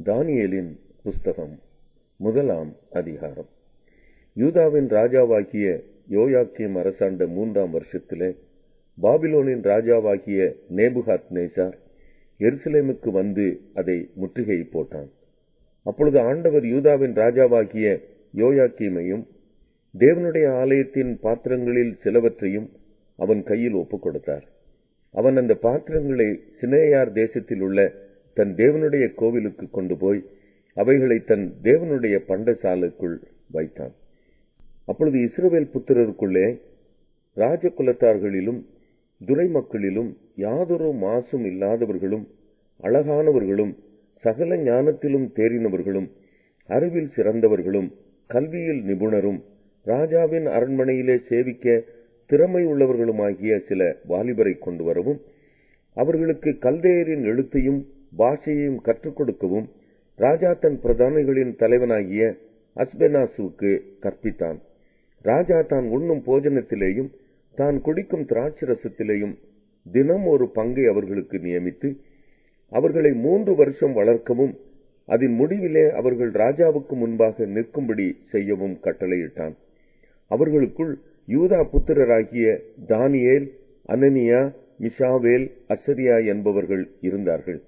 தானியேலின் புஸ்தகம் முதலாம் அதிகாரம். யூதாவின் ராஜாவாகிய யோயாக்கீம் அரசாண்ட 3ஆம் வருஷத்திலே பாபிலோனின் ராஜாவாகிய நேபுகாத்நேசார் எருசலேமுக்கு வந்து அதை முற்றுகை போட்டான். அப்பொழுது ஆண்டவர் யூதாவின் ராஜாவாகிய யோயாக்கீமையும் தேவனுடைய ஆலயத்தின் பாத்திரங்களில் சிலவற்றையும் அவன் கையில் ஒப்புக் கொடுத்தார். அவன் அந்த பாத்திரங்களை சினேயார் தேசத்தில் உள்ள தன் தேவனுடைய கோவிலுக்கு கொண்டு போய் அவைகளை தன் தேவனுடைய பண்டசாலைக்குள் வைத்தான். அப்பொழுது இஸ்ரவேல் புத்திரருக்குள்ளே ராஜகுலத்தார்களிலும் துரைமக்களிலும் யாதொரு மாசும் இல்லாதவர்களும் அழகானவர்களும் சகல ஞானத்திலும் தேறினவர்களும் அறிவில் சிறந்தவர்களும் கல்வியில் நிபுணரும் ராஜாவின் அரண்மனையிலே சேவிக்க திறமை உள்ளவர்களுமாகிய சில வாலிபரை கொண்டு வரவும் அவர்களுக்கு கல்தேயரின் எழுத்தையும் பாஷையையும் கற்றுக் கொடுக்கவும் ராஜா தன் பிரதானிகளின் தலைவனாகிய அஸ்பெனாசுக்கு கற்பித்தான். ராஜா தான் உண்ணும் போஜனத்திலேயும் தான் குடிக்கும் திராட்சரசத்திலேயும் தினம் ஒரு பங்கை அவர்களுக்கு நியமித்து அவர்களை 3 வருஷம் வளர்க்கவும் அதன் முடிவிலே அவர்கள் ராஜாவுக்கு முன்பாக நிற்கும்படி செய்யவும் கட்டளையிட்டான். அவர்களுக்குள் யூதா புத்திரராகிய தானியேல், அனனியா, மிஷாவேல், அசரியா என்பவர்கள் இருந்தார்கள்.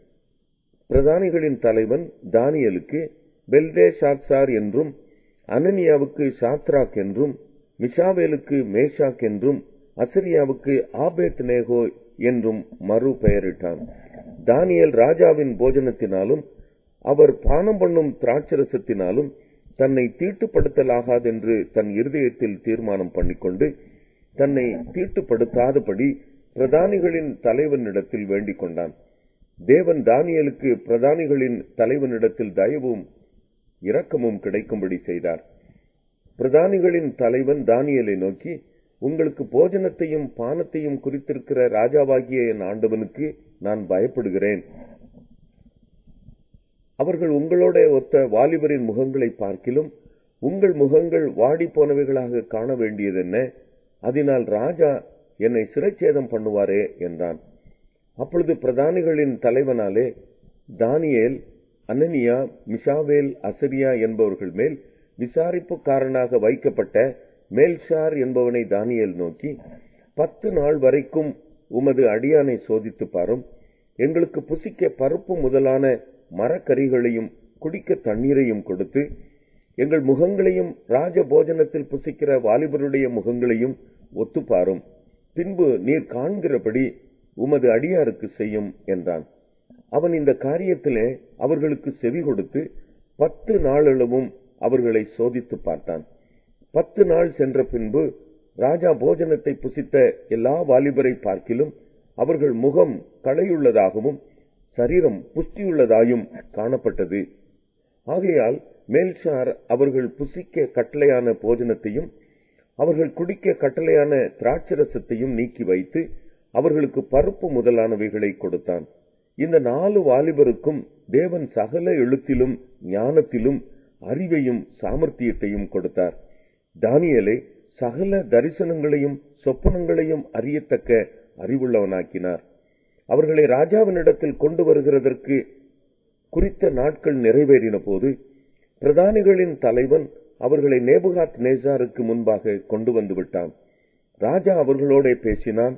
பிரதானிகளின் தலைவன் தானியேலுக்கு பெல்தேஷாத்சார் என்றும், அனனியாவுக்கு சாத்ராக் என்றும், மிஷாவேலுக்கு மேஷாக் என்றும், அசரியாவுக்கு ஆபேத்நேகோ என்றும் மறு பெயரிட்டான். தானியேல் ராஜாவின் போஜனத்தினாலும் அவர் பானம் பண்ணும் திராட்சரசத்தினாலும் தன்னை தீட்டுப்படுத்தலாகாதென்று தன் இருதயத்தில் தீர்மானம் பண்ணிக்கொண்டு தன்னை தீட்டுப்படுத்தாதபடி பிரதானிகளின் தலைவனிடத்தில் வேண்டிக் கொண்டான். தேவன் தானியேலுக்கு பிரதானிகளின் தலைவனிடத்தில் தயவும் இரக்கமும் கிடைக்கும்படி செய்தார். பிரதானிகளின் தலைவன் தானியேலை நோக்கி, உங்களுக்கு போஜனத்தையும் பானத்தையும் குறித்திருக்கிற ராஜாவாகிய என் ஆண்டவனுக்கு நான் பயப்படுகிறேன். அவர்கள் உங்களோட ஒத்த வாலிபரின் முகங்களை பார்க்கிலும் உங்கள் முகங்கள் வாடி போனவைகளாக காண வேண்டியதென்ன? அதனால் ராஜா என்னை சிறைச்சேதம் பண்ணுவாரே என்றான். அப்பொழுது பிரதானிகளின் தலைவனாலே தானியேல், அனனியா, மிஷாவேல், அசரியா என்பவர்கள் மேல் விசாரிப்புக்காரனாக வைக்கப்பட்ட மேல்ஷார் என்பவனை தானியேல் நோக்கி, 10 நாள் வரைக்கும் உமது அடியானை சோதித்து பாரும். எங்களுக்கு புசிக்க பருப்பு முதலான மரக்கறிகளையும் குடிக்க தண்ணீரையும் கொடுத்து எங்கள் முகங்களையும் ராஜ போஜனத்தில் புசிக்கிற வாலிபருடைய முகங்களையும் ஒத்துப்பாரும். பின்பு நீர் காண்கிறபடி உமது அடியாருக்கு செய்யும் என்றான். அவன் இந்த காரியத்திலே அவர்களுக்கு செவி கொடுத்து 10 நாளளவும் அவர்களை சோதித்து பார்த்தான். 10 நாள் சென்ற பின்பு ராஜா போஜனத்தை புசித்த எல்லா வாலிபரை பார்க்கிலும் அவர்கள் முகம் களையுள்ளதாகவும் சரீரம் புஷ்டியுள்ளதாயும் காணப்பட்டது. ஆகையால் மேல்ஷார் அவர்கள் புசிக்க கட்டளையான போஜனத்தையும் அவர்கள் குடிக்க கட்டளையான திராட்சரசத்தையும் நீக்கி வைத்து அவர்களுக்கு பருப்பு முதலானவைகளை கொடுத்தான். இந்த 4 வாலிபருக்கும் தேவன் சகல எழுத்திலும் ஞானத்திலும் அறிவையும் சாமர்த்தியத்தையும் கொடுத்தார். தானியேலை சகல தரிசனங்களையும் சொப்பனங்களையும் அறியத்தக்க அறிவுள்ளவனாக்கினார். அவர்களை ராஜாவினிடத்தில் கொண்டு வருகிறதற்கு குறித்த நாட்கள் நிறைவேறின போது பிரதானிகளின் தலைவன் அவர்களை நேபுகாத்நேசாருக்கு முன்பாக கொண்டு வந்து விட்டான். ராஜா அவர்களோட பேசினான்.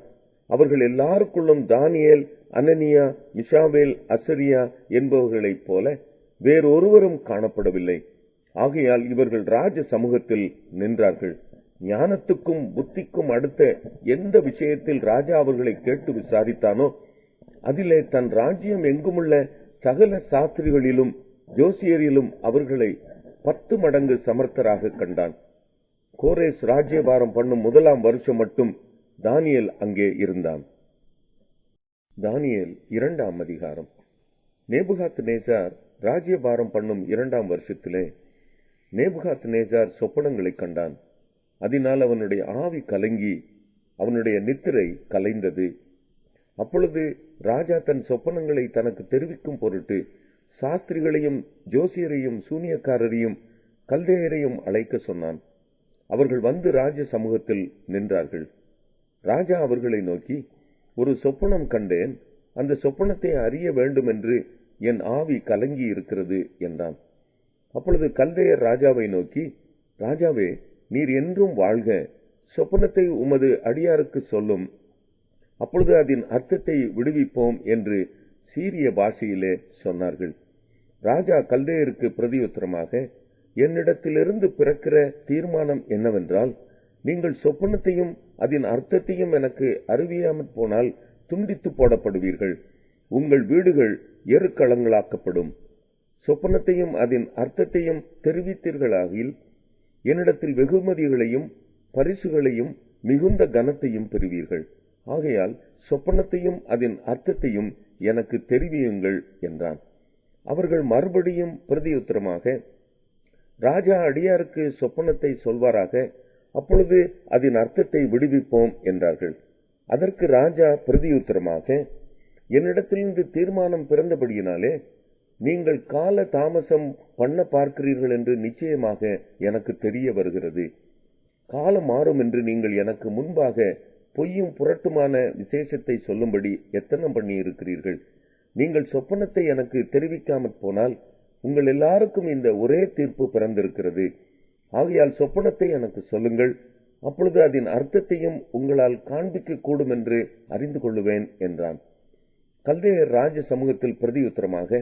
அவர்கள் எல்லாருக்குள்ளும் தானியேல், அனனியா, மிஷாவேல், அசரியா என்பவர்களைப் போல வேறொருவரும் காணப்படவில்லை. ஆகையால் இவர்கள் ராஜ சமூகத்தில் நின்றார்கள். ஞானத்துக்கும் புத்திக்கும் அடுத்த எந்த விஷயத்தில் ராஜா அவர்களை கேட்டு விசாரித்தானோ அதிலே தன் ராஜ்யம் எங்குமுள்ள சகல சாஸ்திரிகளிலும் ஜோசியரிலும் அவர்களை 10 மடங்கு சமர்த்தராக கண்டான். கோரேஸ் ராஜ்யபாரம் பண்ணும் 1ஆம் வருஷம் மட்டும் தானியேல் அங்கே இருந்தான். தானியேல் 2ஆம் அதிகாரம். நேபுகாத்நேசார் ராஜ்யபாரம் பண்ணும் 2ஆம் வருஷத்திலே நேபுகாத்நேசார் சொப்பனங்களை கண்டான். அதனால் அவனுடைய ஆவி கலங்கி அவனுடைய நித்திரை கலைந்தது. அப்பொழுது ராஜா தன் சொப்பனங்களை தனக்கு தெரிவிக்கும் பொருட்டு சாஸ்திரிகளையும் ஜோசியரையும் சூனியக்காரரையும் கல்தேயரையும் அழைக்க சொன்னான். அவர்கள் வந்து ராஜ சமூகத்தில் நின்றார்கள். ராஜா அவர்களை நோக்கி, ஒரு சொப்பனம் கண்டேன். அந்த சொப்பனத்தை அறிய வேண்டும் என்று என் ஆவி கலங்கி இருக்கிறது என்றான். அப்பொழுது கல்தேயர் ராஜாவை நோக்கி, ராஜாவே, நீர் என்றும் வாழ்க, சொப்பனத்தை உமது அடியாருக்கு சொல்லும், அப்பொழுது அதன் அர்த்தத்தை விடுவிப்போம் என்று சீரிய பாஷையிலே சொன்னார்கள். ராஜா கல்தேயருக்கு பிரதியுத்தரமாக, என்னிடத்திலிருந்து பிறக்கிற தீர்மானம் என்னவென்றால், நீங்கள் சொப்பனத்தையும் அதன் அர்த்தத்தையும் எனக்கு அறிவியாமற் போனால் துண்டித்து போடப்படுவீர்கள், உங்கள் வீடுகள் எருக்களங்களாக்கப்படும். சொப்பனத்தையும் அதன் அர்த்தத்தையும் தெரிவித்தீர்களாகில் என்னிடத்தில் வெகுமதிகளையும் பரிசுகளையும் மிகுந்த கனத்தையும் பெறுவீர்கள். ஆகையால் சொப்பனத்தையும் அதன் அர்த்தத்தையும் எனக்கு தெரிவியுங்கள் என்றான். அவர்கள் மறுபடியும் பிரதியுத்தரமாக, ராஜா அடியாருக்கு சொப்பனத்தை சொல்வாராக, அப்பொழுது அதன் அர்த்தத்தை விடுவிப்போம் என்றார்கள். அதற்கு ராஜா பிரதியுத்தரமாக, என்னிடத்திலிருந்து தீர்மானம் பிறந்தபடியினாலே நீங்கள் கால தாமசம் பண்ண பார்க்கிறீர்கள் என்று நிச்சயமாக எனக்கு தெரிய வருகிறது. காலம் மாறும் என்று நீங்கள் எனக்கு முன்பாக பொய்யும் புரட்டுமான விசேஷத்தை சொல்லும்படி எத்தனம் பண்ணி இருக்கிறீர்கள். நீங்கள் சொப்பனத்தை எனக்கு தெரிவிக்காமற் போனால் உங்கள் எல்லாருக்கும் இந்த ஒரே தீர்ப்பு பிறந்திருக்கிறது. ஆகையால் சொப்பனத்தை எனக்கு சொல்லுங்கள், அப்பொழுது அதன் அர்த்தத்தையும் உங்களால் காண்பிக்க கூடும் என்று அறிந்து கொள்ளுவேன் என்றான். கல்தேயர் ராஜ சமூகத்தில் பிரதியுத்தரமாக,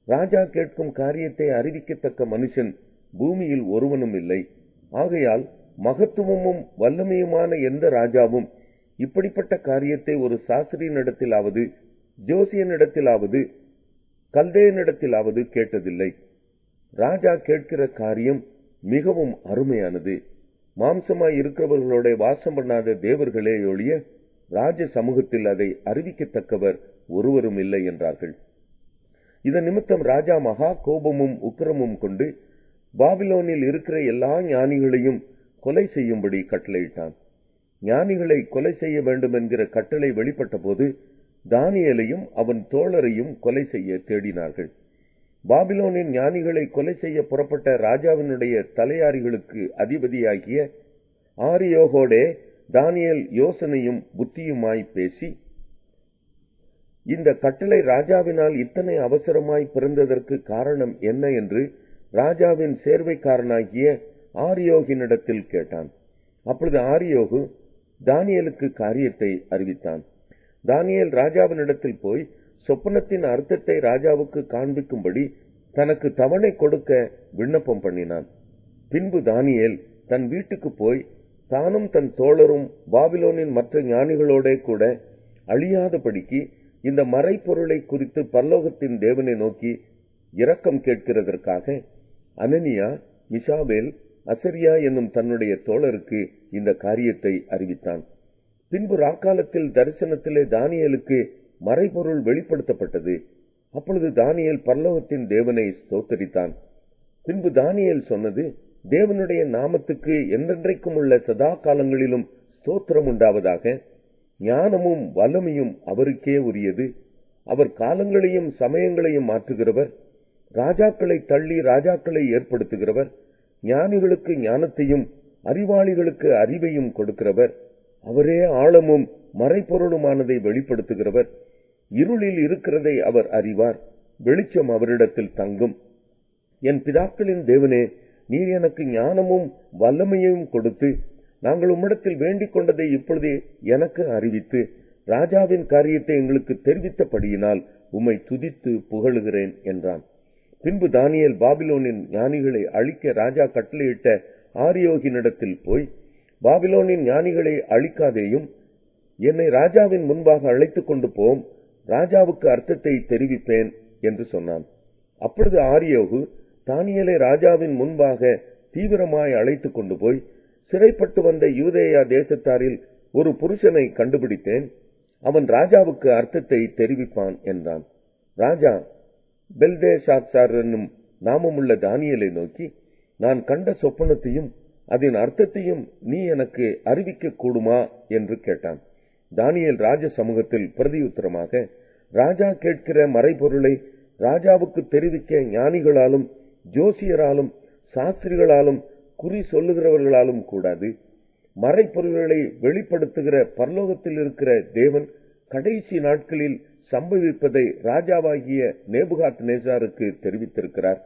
ராஜா கேட்கும் காரியத்தை அறிவிக்கத்தக்க மனுஷன் பூமியில் ஒருவனும் இல்லை. ஆகையால் மகத்துவமும் வல்லமையுமான எந்த ராஜாவும் இப்படிப்பட்ட காரியத்தை ஒரு சாஸ்திரியினிடத்திலாவது ஜோசியனிடத்திலாவது கல்தேயனிடத்திலாவது கேட்டதில்லை. ராஜா கேட்கிற காரியம் மிகவும் அருமையானது. மாம்சமாய் இருக்கிறவர்களோட வாசம் பண்ணாத தேவர்களே ஒழிய ராஜ சமூகத்தில் அதை அறிவிக்கத்தக்கவர் ஒருவரும் இல்லை என்றார்கள். இதன் நிமித்தம் ராஜா மகா கோபமும் உக்கிரமும் கொண்டு பாபிலோனில் இருக்கிற எல்லா ஞானிகளையும் கொலை செய்யும்படி கட்டளையிட்டான். ஞானிகளை கொலை செய்ய வேண்டும் என்கிற கட்டளை வெளிப்பட்ட போது தானியேலையும் அவன் தோழரையும் கொலை செய்ய தேடினார்கள். பாபிலோனின் ஞானிகளை கொலை செய்ய புறப்பட்ட ராஜாவினுடைய தலையாரிகளுக்கு அதிபதியாகிய ஆரியோகோடே தானியேல் யோசனையும் புத்தியுமாய் பேசி, இந்த கட்டளை ராஜாவினால் இத்தனை அவசரமாய் பிறந்ததற்கு காரணம் என்ன என்று ராஜாவின் சேர்வைக்காரனாகிய ஆரியோகினிடத்தில் கேட்டான். அப்பொழுது ஆரியோகு தானியேலுக்கு காரியத்தை அறிவித்தான். தானியேல் ராஜாவினிடத்தில் போய் சொப்பனத்தின் அர்த்தத்தை ராஜாவுக்கு காண்பிக்கும்படி தனக்கு தவணை கொடுக்க விண்ணப்பம் பண்ணினான். பின்பு தானியேல் தன் வீட்டுக்கு போய் தானும் தன் தோழரும் பாபிலோனின் மற்ற ஞானிகளோட கூட அழியாதபடிக்கு இந்த மறைப்பொருளை குறித்து பரலோகத்தின் தேவனை நோக்கி இரக்கம் கேட்கிறதற்காக அனனியா, மிஷாவேல், அசரியா என்னும் தன்னுடைய தோழருக்கு இந்த காரியத்தை அறிவித்தான். பின்பு ராக்காலத்தில் தரிசனத்திலே தானியேலுக்கு மறைபொருள் வெளிப்படுத்தப்பட்டது. அப்பொழுது தானியேல் பரலோகத்தின் தேவனை ஸ்தோத்தரித்தான். பின்பு தானியேல் சொன்னது, தேவனுடைய நாமத்துக்கு என்றென்றைக்கும் உள்ள சதா காலங்களிலும் ஸ்தோத்திரம் உண்டாவதாக. ஞானமும் வல்லமையும் அவருக்கே உரியது. அவர் காலங்களையும் சமயங்களையும் மாற்றுகிறவர், ராஜாக்களை தள்ளி ராஜாக்களை ஏற்படுத்துகிறவர், ஞானிகளுக்கு ஞானத்தையும் அறிவாளிகளுக்கு அறிவையும் கொடுக்கிறவர். அவரே ஆழமும் மறைப்பொருளுமானதை வெளிப்படுத்துகிறவர். இருளில் இருக்கிறதை அவர் அறிவார், வெளிச்சம் அவரிடத்தில் தங்கும். என் பிதாக்களின் தேவனே, நீர் எனக்கு ஞானமும் வல்லமையும் கொடுத்து நாங்கள் உம்மிடத்தில் வேண்டிக் கொண்டதை இப்பொழுதே எனக்கு அறிவித்து ராஜாவின் காரியத்தை எங்களுக்கு தெரிவித்தபடியினால் உம்மை துதித்து புகழுகிறேன் என்றான். பின்பு தானியேல் பாபிலோனின் ஞானிகளை அழிக்க ராஜா கட்டளையிட்ட ஆரியோகினிடத்தில் போய், பாபிலோனின் ஞானிகளை அழிக்காதேயும், என்னை ராஜாவின் முன்பாக அழைத்துக் கொண்டு போம், ராஜாவுக்கு அர்த்தத்தை தெரிவிப்பேன் என்று சொன்னான். அப்பொழுது ஆரியோகு தானியேலை ராஜாவின் முன்பாக தீவிரமாய் அழைத்துக் கொண்டு போய், சிறைப்பட்டு வந்த யூதேயா தேசத்தாரில் ஒரு புருஷனை கண்டுபிடித்தேன், அவன் ராஜாவுக்கு அர்த்தத்தை தெரிவிப்பான் என்றான். ராஜா பெல்தேஷாத்சார் என்னும் நாமமுள்ள தானியேலை நோக்கி, நான் கண்ட சொப்பனத்தையும் அதன் அர்த்தத்தையும் நீ எனக்கு அறிவிக்க கூடுமா என்று கேட்டான். தானியேல் ராஜ சமூகத்தில் பிரதியுத்தரமாக, ராஜா கேட்கிற மறைபொருளை ராஜாவுக்கு தெரிவிக்க ஞானிகளாலும் ஜோசியராலும் சாஸ்திரிகளாலும் குறி சொல்லுகிறவர்களாலும் கூடாது. மறைப்பொருள்களை வெளிப்படுத்துகிற பரலோகத்தில் இருக்கிற தேவன் கடைசி நாட்களில் சம்பவிப்பதை ராஜாவாகிய நேபுகாத் நேசாருக்கு தெரிவித்திருக்கிறார்.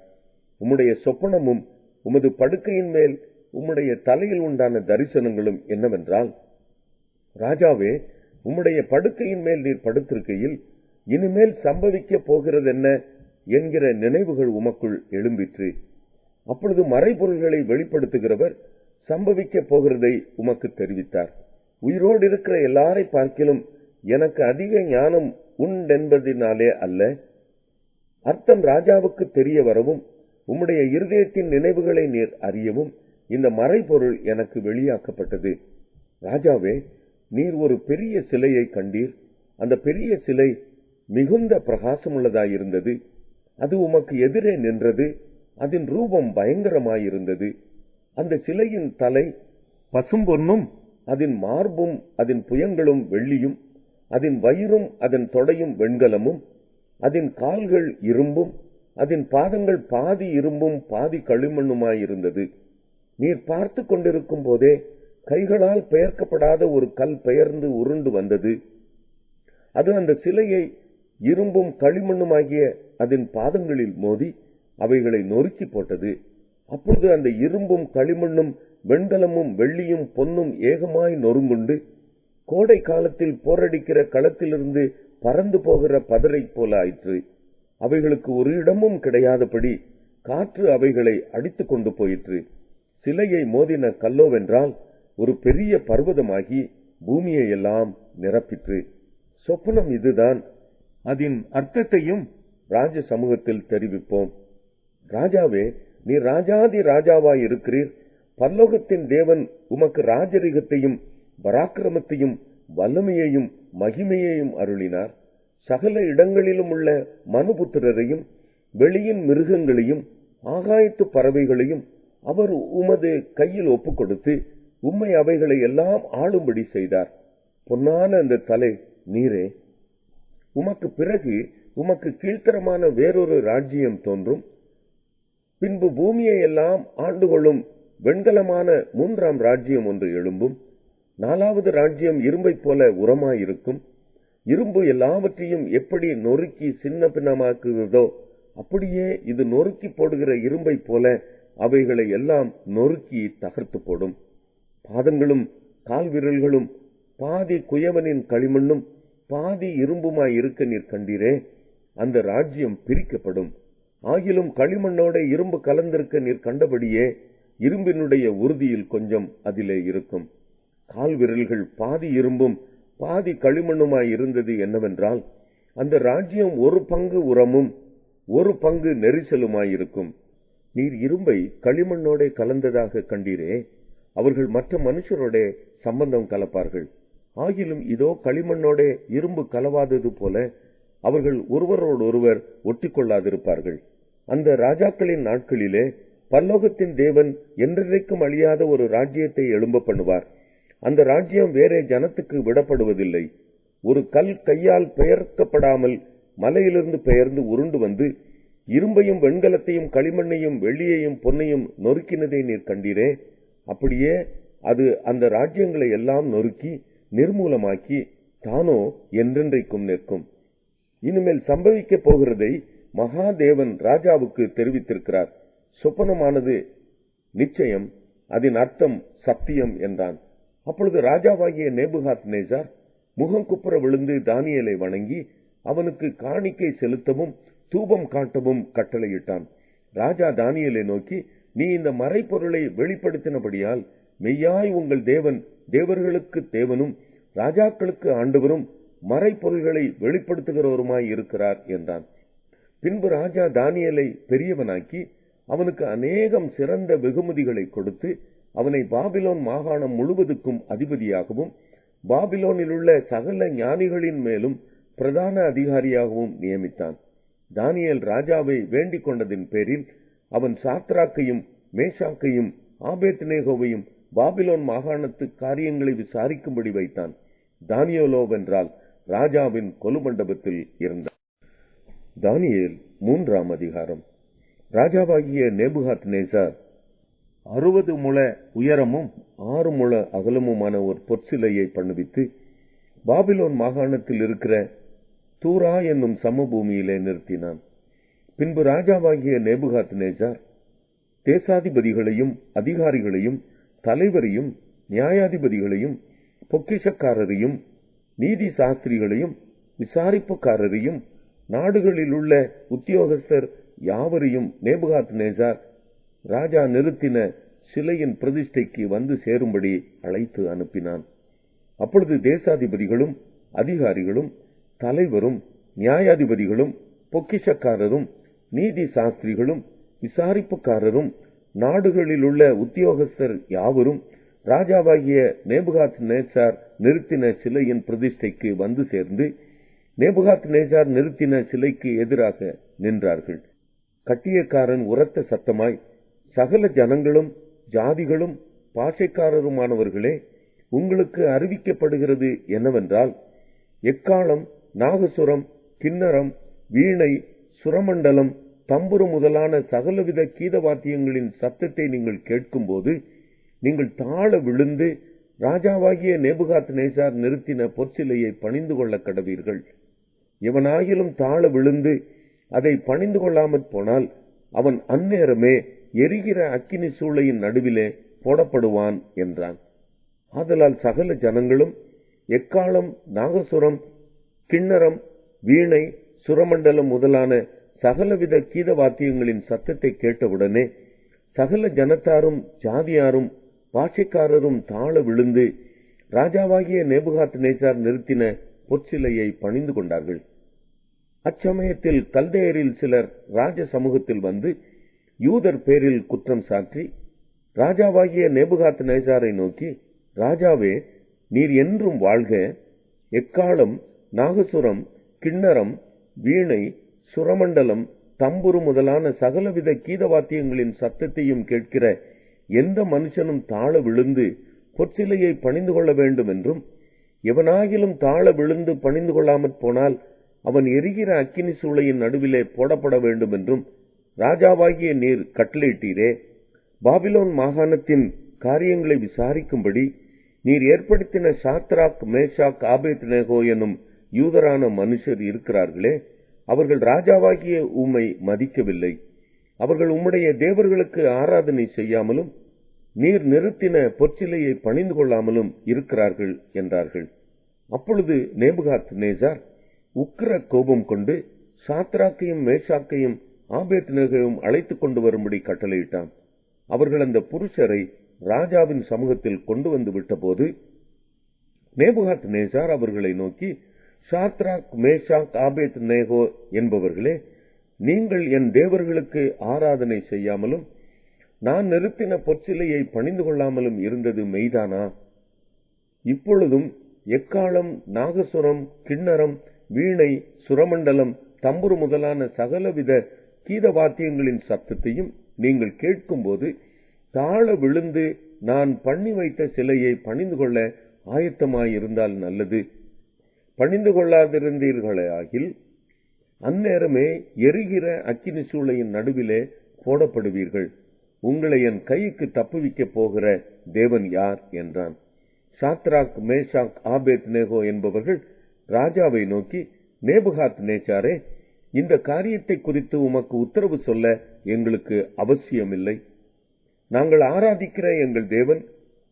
உம்முடைய சொப்பனமும் உமது படுக்கையின் மேல் உம்முடைய தலையில் உண்டான தரிசனங்களும் என்னவென்றால், ராஜாவே, உம்முடைய படுக்கையின் மேல் நீர் படுத்திருக்கையில் இனிமேல் சம்பவிக்க போகிறதென்ன என்கிற நினைவுகள் உமக்குள் எழும்பிற்று. அப்பொழுது மறைபொருள்களை வெளிப்படுத்துகிறவர் சம்பவிக்க போகிறதை உமக்கு தெரிவித்தார். உயிரோடு இருக்கிற எல்லாரை பார்க்கிலும் எனக்கு அதிக ஞானம் உண்டென்பதினாலே அல்ல, அர்த்தம் ராஜாவுக்கு தெரிய வரவும் உம்முடைய இருதயத்தின் நினைவுகளை நீர் அறியவும் இந்த மறைபொருள் எனக்கு வெளியாக்கப்பட்டது. ராஜாவே, நீர் ஒரு பெரிய சிலையை கண்டீர். அந்த பெரிய சிலை மிகுந்த பிரகாசமுள்ளதாயிருந்தது. அது உமக்கு எதிரே நின்றது. அதன் ரூபம் பயங்கரமாயிருந்தது. அந்த சிலையின் தலை பசும்பொன்னும், அதன் மார்பும் அதன் புயங்களும் வெள்ளியும், அதன் வயிறும் அதன் தொடையும் வெண்கலமும், அதன் கால்கள் இரும்பும், அதன் பாதங்கள் பாதி இரும்பும் பாதி களிமண்ணுமாயிருந்தது. நீர் பார்த்து கொண்டிருக்கும் போதே கைகளால் பெயர்க்கப்படாத ஒரு கல் பெயர்ந்து உருண்டு வந்தது. அது அந்த சிலையை இரும்பும் களிமண்ணுமாகிய அதன் பாதங்களில் மோதி அவைகளை நொறுக்கி போட்டது. அப்பொழுது அந்த இரும்பும் களிமண்ணும் வெண்கலமும் வெள்ளியும் பொன்னும் ஏகமாய் நொறுங்குண்டு கோடை காலத்தில் போரடிக்கிற களத்திலிருந்து பறந்து போகிற பதரை போல ஆயிற்று. அவைகளுக்கு ஒரு இடமும் கிடையாதபடி காற்று அவைகளை அடித்துக் கொண்டு போயிற்று. சிலையை மோதின கல்லோவென்றால் ஒரு பெரிய பர்வதமாகி பூமியை எல்லாம் நிரப்பிற்று. சொப்பனம் இதுதான். அதன் அர்த்தத்தையும் ராஜ சமூகத்தில் தெரிவிப்போம். ராஜாவே, நீ ராஜாதி ராஜாவாய் இருக்கிறீர். பரலோகத்தின் தேவன் உமக்கு ராஜரிகத்தையும் பராக்கிரமத்தையும் வல்லமையையும் மகிமையையும் அருளினார். சகல இடங்களிலும் உள்ள மனுபுத்திரரையும் வெளியின் மிருகங்களையும் ஆகாயத்து பறவைகளையும் அவர் உமது கையில் ஒப்புக் கொடுத்து உம்மை அவைகளை எல்லாம் ஆளும்படி செய்தார். பொன்னான அந்த தலை நீரே. உமக்கு பிறகு உமக்கு கீழ்த்தரமான வேறொரு ராஜ்யம் தோன்றும். பின்பு பூமியை எல்லாம் ஆண்டுகொள்ளும் வெண்கலமான மூன்றாம் ராஜ்யம் ஒன்று எழும்பும். நாலாவது ராஜ்யம் இரும்பை போல உரமாயிருக்கும். இரும்பு எல்லாவற்றையும் எப்படி நொறுக்கி சின்ன பின்னமாக்குகிறதோ அப்படியே இது நொறுக்கி போடுகிற இரும்பை போல அவைகளை எல்லாம் நொறுக்கி தகர்த்து போடும். பாதங்களும் கால் விரல்களும் பாதி குயவனின் களிமண்ணும் பாதி இரும்புமாய் இருக்க நீர் கண்டீரே. அந்த ராஜ்யம் பிரிக்கப்படும். ஆகிலும் களிமண்ணோட இரும்பு கலந்திருக்க நீர் கண்டபடியே இரும்பினுடைய உறுதியில் கொஞ்சம் அதிலே இருக்கும். கால் விரல்கள் பாதி இரும்பும் பாதி களிமண்ணுமாய் இருந்தது என்னவென்றால், அந்த ராஜ்யம் ஒரு பங்கு உரமும் ஒரு பங்கு நெரிசலுமாயிருக்கும். நீர் இரும்பை களிமண்ணோட கலந்ததாக கண்டீரே. அவர்கள் மற்ற மனுஷரோட சம்பந்தம் கலப்பார்கள். ஆகிலும் இதோ களிமண்ணோட இரும்பு கலவாதது போல அவர்கள் ஒருவரோடொருவர் ஒட்டிக்கொள்ளாதிருப்பார்கள். அந்த ராஜாக்களின் நாட்களிலே பரலோகத்தின் தேவன் என்றைக்கும் அழியாத ஒரு ராஜ்யத்தை எழும்ப பண்ணுவார். அந்த ராஜ்யம் வேறே ஜனத்துக்கு விடப்படுவதில்லை. ஒரு கல் கையால் பெயர்க்கப்படாமல் மலையிலிருந்து பெயர்ந்து உருண்டு வந்து இரும்பையும் வெண்கலத்தையும் களிமண்ணையும் வெள்ளியையும் பொன்னையும் நொறுக்கினதை நீர் கண்டீரே. அப்படியே அது அந்த ராஜ்யங்களை எல்லாம் நொறுக்கி நிர்மூலமாக்கி தானோ என்றென்றைக்கும் நிற்கும். இனிமேல் சம்பவிக்க போகிறதை மகாதேவன் ராஜாவுக்கு தெரிவித்திருக்கிறார். சொப்பனமானது நிச்சயம், அதன் அர்த்தம் சத்தியம் என்றான். அப்பொழுது ராஜாவாகிய நேபுகாத் நேசார் முகங்குப்புற விழுந்து தானியேலை வணங்கி அவனுக்கு காணிக்கை செலுத்தவும் தூபம் காட்டவும் கட்டளையிட்டான். ராஜா தானியேலை நோக்கி, நீ இந்த மறைப்பொருளை வெளிப்படுத்தினபடியால் மெய்யாய் உங்கள் தேவன் தேவர்களுக்கு தேவனும் ராஜாக்களுக்கு ஆண்டவரும் மறைப்பொருள்களை வெளிப்படுத்துகிறவருமாய் இருக்கிறார் என்றான். பின்பு ராஜா தானியேலை பெரியவனாக்கி அவனுக்கு அநேகம் சிறந்த வெகுமதிகளை கொடுத்து அவனை பாபிலோன் மாகாணம் முழுவதுக்கும் அதிபதியாகவும் பாபிலோனில் உள்ள சகல ஞானிகளின் மேலும் பிரதான அதிகாரியாகவும் நியமித்தான். தானியேல் ராஜாவை வேண்டிக் கொண்டதின் பேரில் அவன் சாத்ராக்கையும் மேஷாக்கையும் ஆபேத்நேகோவையும் பாபிலோன் மாகாணத்து காரியங்களை விசாரிக்கும்படி வைத்தான். தானியேலோவென்றால் ராஜாவின் கொலுமண்டபத்தில் இருந்தான். தானியேல் 3ஆம் அதிகாரம். ராஜாவாகிய நேபுகாத் நேசார் 60 முழ உயரமும் 6 முழ அகலமுமான ஒரு பொற்சிலையை பண்ணுவித்து பாபிலோன் மாகாணத்தில் இருக்கிற தூரா என்னும் சமபூமியிலே நிறுத்தினான். பின்பு ராஜாவாகிய நேபுகாத்நேச்சார் தேசாதிபதிகளையும் அதிகாரிகளையும் தலைவரையும் நியாயாதிபதிகளையும் பொக்கிஷக்காரரையும் நீதி சாஸ்திரிகளையும் விசாரிப்புக்காரரையும் நாடுகளில் உள்ள உத்தியோகஸ்தர் யாவரையும் நேபுகாத்நேச்சார் ராஜா நிறுத்தின சிலையின் பிரதிஷ்டைக்கு வந்து சேரும்படி அழைத்து அனுப்பினான். அப்பொழுது தேசாதிபதிகளும் அதிகாரிகளும் தலைவரும் நியாயாதிபதிகளும் பொக்கிஷக்காரரும் நீதி சாஸ்திரிகளும் விசாரிப்புக்காரரும் நாடுகளில் உள்ள உத்தியோகஸ்தர் யாவரும் ராஜாவாகிய நேபுகாத்நேச்சார் நிறுத்தின சிலையின் பிரதிஷ்டைக்கு வந்து சேர்ந்து நேபுகாத்நேச்சார் நிறுத்தின சிலைக்கு எதிராக நின்றார்கள். கட்டியக்காரன் உரத்த சத்தமாய், சகல ஜனங்களும் ஜாதிகளும் பாஷைக்காரருமானவர்களே, உங்களுக்கு அறிவிக்கப்படுகிறது என்னவென்றால், எக்காளம், நாகசுரம், கிண்ணரம், வீணை, சுரமண்டலம், தம்புரு முதலான சகலவித கீதவாத்தியங்களின் சத்தத்தை நீங்கள் கேட்கும்போது நீங்கள் தாழ விழுந்து ராஜாவாகிய நேபுகாத்நேச்சார் நிறுத்தின பொற்சிலையை பணிந்து கொள்ள கடவீர்கள். எவனாகிலும் தாழ விழுந்து அதை பணிந்து கொள்ளாமற் போனால் அவன் அந்நேரமே எரிகிற அக்கினி சூளையின் நடுவிலே போடப்படுவான் என்றான். ஆதலால் சகல ஜனங்களும் எக்காளம், நாகசுரம், கிண்ணரம், வீணை, சுரமண்டலம் முதலான சகலவித கீதவாத்தியங்களின் சத்தத்தை கேட்டவுடனே சகல ஜனத்தாரும் ஜாதியாரும் பாஷைக்காரரும் தாழ விழுந்து ராஜாவாகிய நேபுகாத்நேச்சார் நிறுத்தின பொற்சிலையை பணிந்து கொண்டார்கள். அச்சமயத்தில் கல்தேயரில் சிலர் ராஜ சமூகத்தில் வந்து யூதர் பேரில் குற்றம் சாற்றி ராஜாவாகிய நேபுகாத்நேச்சாரை நோக்கி, ராஜாவே, நீர் என்றும் வாழ்க. எக்காளம், நாகசுரம், கிண்ணரம், வீணை, சுரமண்டலம், தம்புரு முதலான சகலவித கீதவாத்தியங்களின் சத்தத்தையும் கேட்கிற எந்த மனுஷனும் தாழ விழுந்து பொற்சிலையை பணிந்து கொள்ள வேண்டும் என்றும், எவனாகிலும் தாழ விழுந்து பணிந்து கொள்ளாமற் போனால் அவன் எரிகிற அக்கினி சூளையின் நடுவிலே போடப்பட வேண்டும் என்றும் ராஜாவாகிய நீர் கட்டளையிட்டீரே. பாபிலோன் மாகாணத்தின் காரியங்களை விசாரிக்கும்படி நீர் ஏற்படுத்தின சாத்ராக், மேஷாக், ஆபேத்நேகோ எனும் யூதரான மனுஷர் இருக்கிறார்களே, அவர்கள் ராஜாவாகிய உம்மை மதிக்கவில்லை. அவர்கள் உம்முடைய தேவர்களுக்கு ஆராதனை செய்யாமலும் நீர் நிறுத்தின பொற்சிலையை பணிந்து கொள்ளாமலும் இருக்கிறார்கள் என்றார்கள். அப்பொழுது நேபுகாத்நேச்சார் உக்கிர கோபம் கொண்டு சாத்ராக்கையும் மேஷாக்கையும் ஆபேத்நேகோவையும் அழைத்துக் கொண்டு வரும்படி கட்டளையிட்டான். அவர்கள் அந்த புருஷரை ராஜாவின் சமூகத்தில் கொண்டு வந்து விட்டபோது நேபுகாத்நேச்சார் அவர்களை நோக்கி, சாத்ராக், மேஷாக், ஆபேத்நேகோ என்பவர்களே, நீங்கள் என் தேவர்களுக்கு ஆராதனை செய்யாமலும் நான் நிறுத்தின பொற்சிலையை பணிந்து கொள்ளாமலும் இருந்தது மெய்தானா? இப்பொழுதும் எக்காளம், நாகசுரம், கிண்ணரம், வீணை, சுரமண்டலம், தம்புரு முதலான சகலவித கீதவாத்தியங்களின் சத்தத்தையும் நீங்கள் கேட்கும்போது தாழ விழுந்து நான் பண்ணி வைத்த சிலையை பணிந்து கொள்ள ஆயத்தமாயிருந்தால் நல்லது. பணிந்து கொள்ளாதிருந்தீர்களாகில் அந்நேரமே எரிகிற அக்கினி சூளையின் நடுவிலே போடப்படுவீர்கள். உங்களை என் கைக்கு தப்புவிக்கப் போகிற தேவன் யார் என்றான். சாத்ராக், மேஷாக், ஆபேத்நேகோ என்பவர்கள் ராஜாவை நோக்கி, நேபுகாத்நேச்சாரே, இந்த காரியத்தை குறித்து உமக்கு உத்தரவு சொல்ல எங்களுக்கு அவசியமில்லை. நாங்கள் ஆராதிக்கிற எங்கள் தேவன்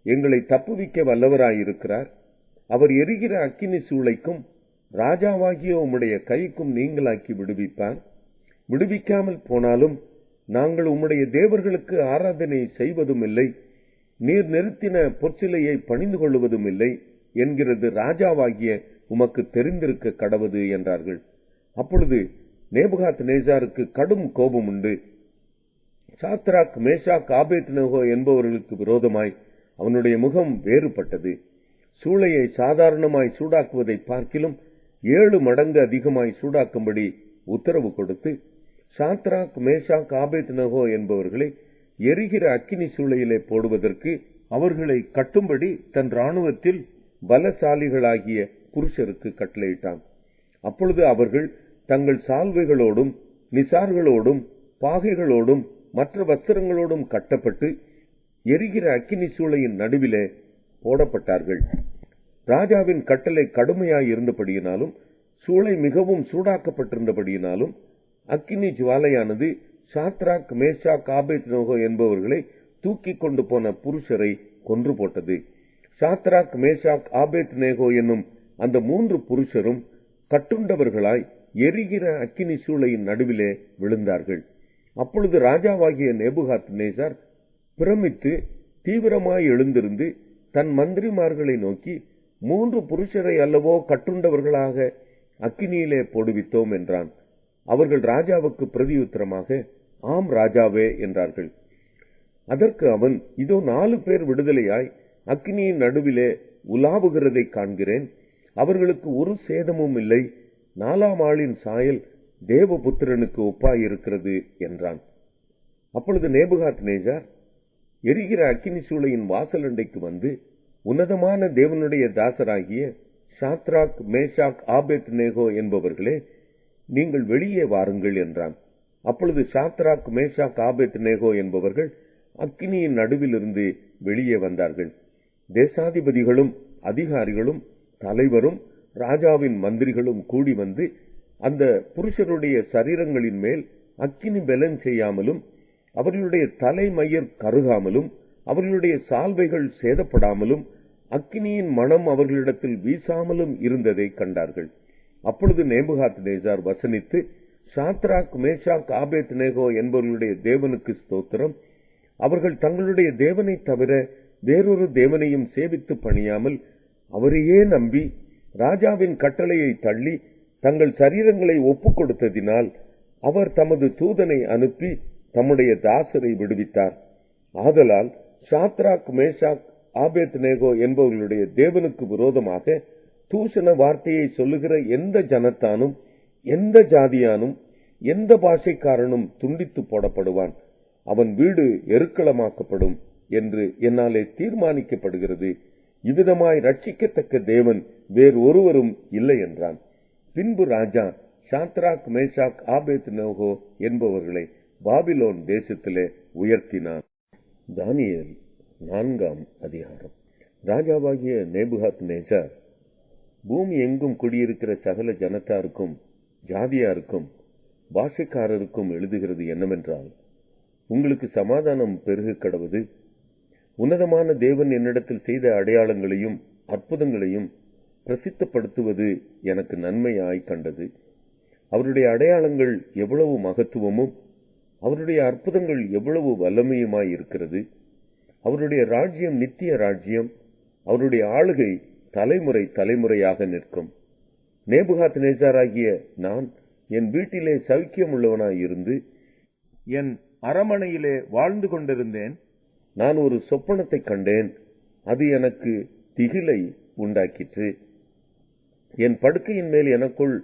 எங்களை தப்புவிக்க வல்லவராயிருக்கிறார். அவர் எரிகிற அக்கினி சூளைக்கும் ராஜாவாகிய உம்முடைய கைக்கும் நீங்களாக்கி விடுவிப்பார். விடுவிக்காமல் போனாலும் நாங்கள் உம்முடைய தேவர்களுக்கு ஆராதனை செய்வதும் இல்லை, நீர் நிறுத்தின பொற்சிலையை பணிந்து கொள்வதும் இல்லை என்கிறது ராஜாவாகிய உமக்கு தெரிந்திருக்க கடவது என்றார்கள். அப்பொழுது நேபுகாத்நேச்சாருக்கு கடும் கோபம் உண்டு. சாத்ராக், மேஷாக், ஆபேத்நேகோ என்பவர்களுக்கு விரோதமாய் அவனுடைய முகம் வேறுபட்டது. சூளையை சாதாரணமாய் சூடாக்குவதை பார்க்கிலும் 7 மடங்கு அதிகமாய் சூடாக்கும்படி உத்தரவு கொடுத்து சாத்ராக், மேஷாக், ஆபேத்நேகோ என்பவர்களை எரிகிற அக்கினி சூளையிலே போடுவதற்கு அவர்களை கட்டும்படி தன் இராணுவத்தில் பலசாலிகளாகிய புருஷருக்கு கட்டளையிட்டான். அப்பொழுது அவர்கள் தங்கள் சால்வைகளோடும் நிசார்களோடும் பாகைகளோடும் மற்ற வஸ்திரங்களோடும் கட்டப்பட்டு எரிகிற அக்கினி சூளையின் நடுவிலே போடப்பட்டார்கள். ராஜாவின் கட்டளை கடுமையாய் இருந்தபடியினாலும் சூளை மிகவும் சூடாக்கப்பட்டிருந்தபடியினாலும் அக்கினி ஜுவாலையானது சாத்ராக், மேஷாக், ஆபேத்நேகோ என்பவர்களை தூக்கி கொண்டு போன புருஷரை கொன்று போட்டது. சாத்ராக், மேஷாக், ஆபேத்நேகோ என்னும் அந்த 3 புருஷரும் கட்டுண்டவர்களாய் எரிகிற அக்கினி சூளையின் நடுவிலே விழுந்தார்கள். அப்பொழுது ராஜாவாகிய நேபுகாத்நேசார் பிரமித்து தீவிரமாய் எழுந்திருந்து தன் மந்திரிமார்களை நோக்கி, 3 புருஷரை அல்லவோ கட்டுண்டவர்களாக அக்கினியிலே போடுவித்தோம் என்றான். அவர்கள் ராஜாவுக்கு பிரதியுத்தரமாக, ஆம் ராஜாவே என்றார்கள். அதற்கு அவன், இதோ 4 பேர் விடுதலையாய் அக்கினியின் நடுவிலே உலாவுகிறதை காண்கிறேன். அவர்களுக்கு ஒரு சேதமும் இல்லை. 4ஆம் ஆளின் சாயல் தேவபுத்திரனுக்கு ஒப்பாயிருக்கிறது என்றான். அப்பொழுது நேபுகாத்நேசார் எரிகிற அக்கினி சூளையின் வாசலண்டைக்கு வந்து, உன்னதமான தேவனுடைய தாசராகிய சாத்ராக், மேஷாக், ஆபேத்நேகோ என்பவர்களே, நீங்கள் வெளியே வாருங்கள் என்றான். அப்பொழுது சாத்ராக், மேஷாக், ஆபேத்நேகோ என்பவர்கள் அக்கினியின் நடுவிலிருந்து வெளியே வந்தார்கள். தேசாதிபதிகளும் அதிகாரிகளும் தலைவரும் ராஜாவின் மந்திரிகளும் கூடி வந்து அந்த புருஷருடைய சரீரங்களின் மேல் அக்கினி பெலன் செய்யாமலும் அவர்களுடைய தலைமயிர் கருகாமலும் அவர்களுடைய சால்வைகள் சேதப்படாமலும் அக்கினியின் மனம் அவர்களிடத்தில் வீசாமலும் இருந்ததை கண்டார்கள். அப்பொழுது நேபுகாத்நேசார் வசனித்து, சாத்ராக், மேஷாக், ஆபேத்நேகோ என்பவர்களுடைய தேவனுக்கு ஸ்தோத்திரம். அவர்கள் தங்களுடைய தேவனை தவிர வேறொரு தேவனையும் சேவித்து பணியாமல் அவரையே நம்பி ராஜாவின் கட்டளையை தள்ளி தங்கள் சரீரங்களை ஒப்புக் கொடுத்ததினால் அவர் தமது தூதனை அனுப்பி தம்முடைய தாசரை விடுவித்தார். ஆதலால் சாத்ராக், மேஷாக், ஆபேத்நேகோ என்பவர்களுடைய தேவனுக்கு விரோதமாக தூஷண வார்த்தையை சொல்லுகிற எந்த ஜனத்தானும், எந்த ஜாதியானும், எந்த பாஷைக்காரனும் துண்டித்து போடப்படுவான். அவன் வீடு எருக்களமாக்கப்படும் என்று என்னாலே தீர்மானிக்கப்படுகிறது. இவ்விதமாய் ரட்சிக்கத்தக்க தேவன் வேறு ஒருவரும் இல்லை என்றான். பின்பு ராஜா சாத்ராக், மேஷாக், ஆபேத்நேகோ என்பவர்களை பாபிலோன் தேசத்திலே உயர்த்தினான். தானியேல் 4ஆம் அதிகாரம். ராஜாவாகிய நேபுகாத்நேசார் பூமி எங்கும் குடியிருக்கிற சகல ஜனத்தாருக்கும், ஜாதியாருக்கும், பாஷைக்காரருக்கும் எழுதுகிறது என்னவென்றால், உங்களுக்கு சமாதானம் பெருக கடவது. உன்னதமான தேவன் என்னிடத்தில் செய்த அடையாளங்களையும் அற்புதங்களையும் பிரசித்தப்படுத்துவது எனக்கு நன்மையாய் கண்டது. அவருடைய அடையாளங்கள் எவ்வளவு மகத்துவமும் அவருடைய அற்புதங்கள் எவ்வளவு வல்லமையுமாய் இருக்கிறது. அவருடைய ராஜ்யம் நித்திய ராஜ்யம், அவருடைய ஆளுகை தலைமுறை தலைமுறையாக நிற்கும். நேபுகாத்நேசாராகிய நான் என் வீட்டிலே சௌக்கியமுள்ளவனாய் இருந்து என் அரமனையிலே வாழ்ந்து கொண்டிருந்தேன். நான் ஒரு சொப்பனத்தை கண்டேன். அது எனக்கு திகிலை உண்டாக்கிற்று. என் படுக்கையின் மேல் எனக்குள்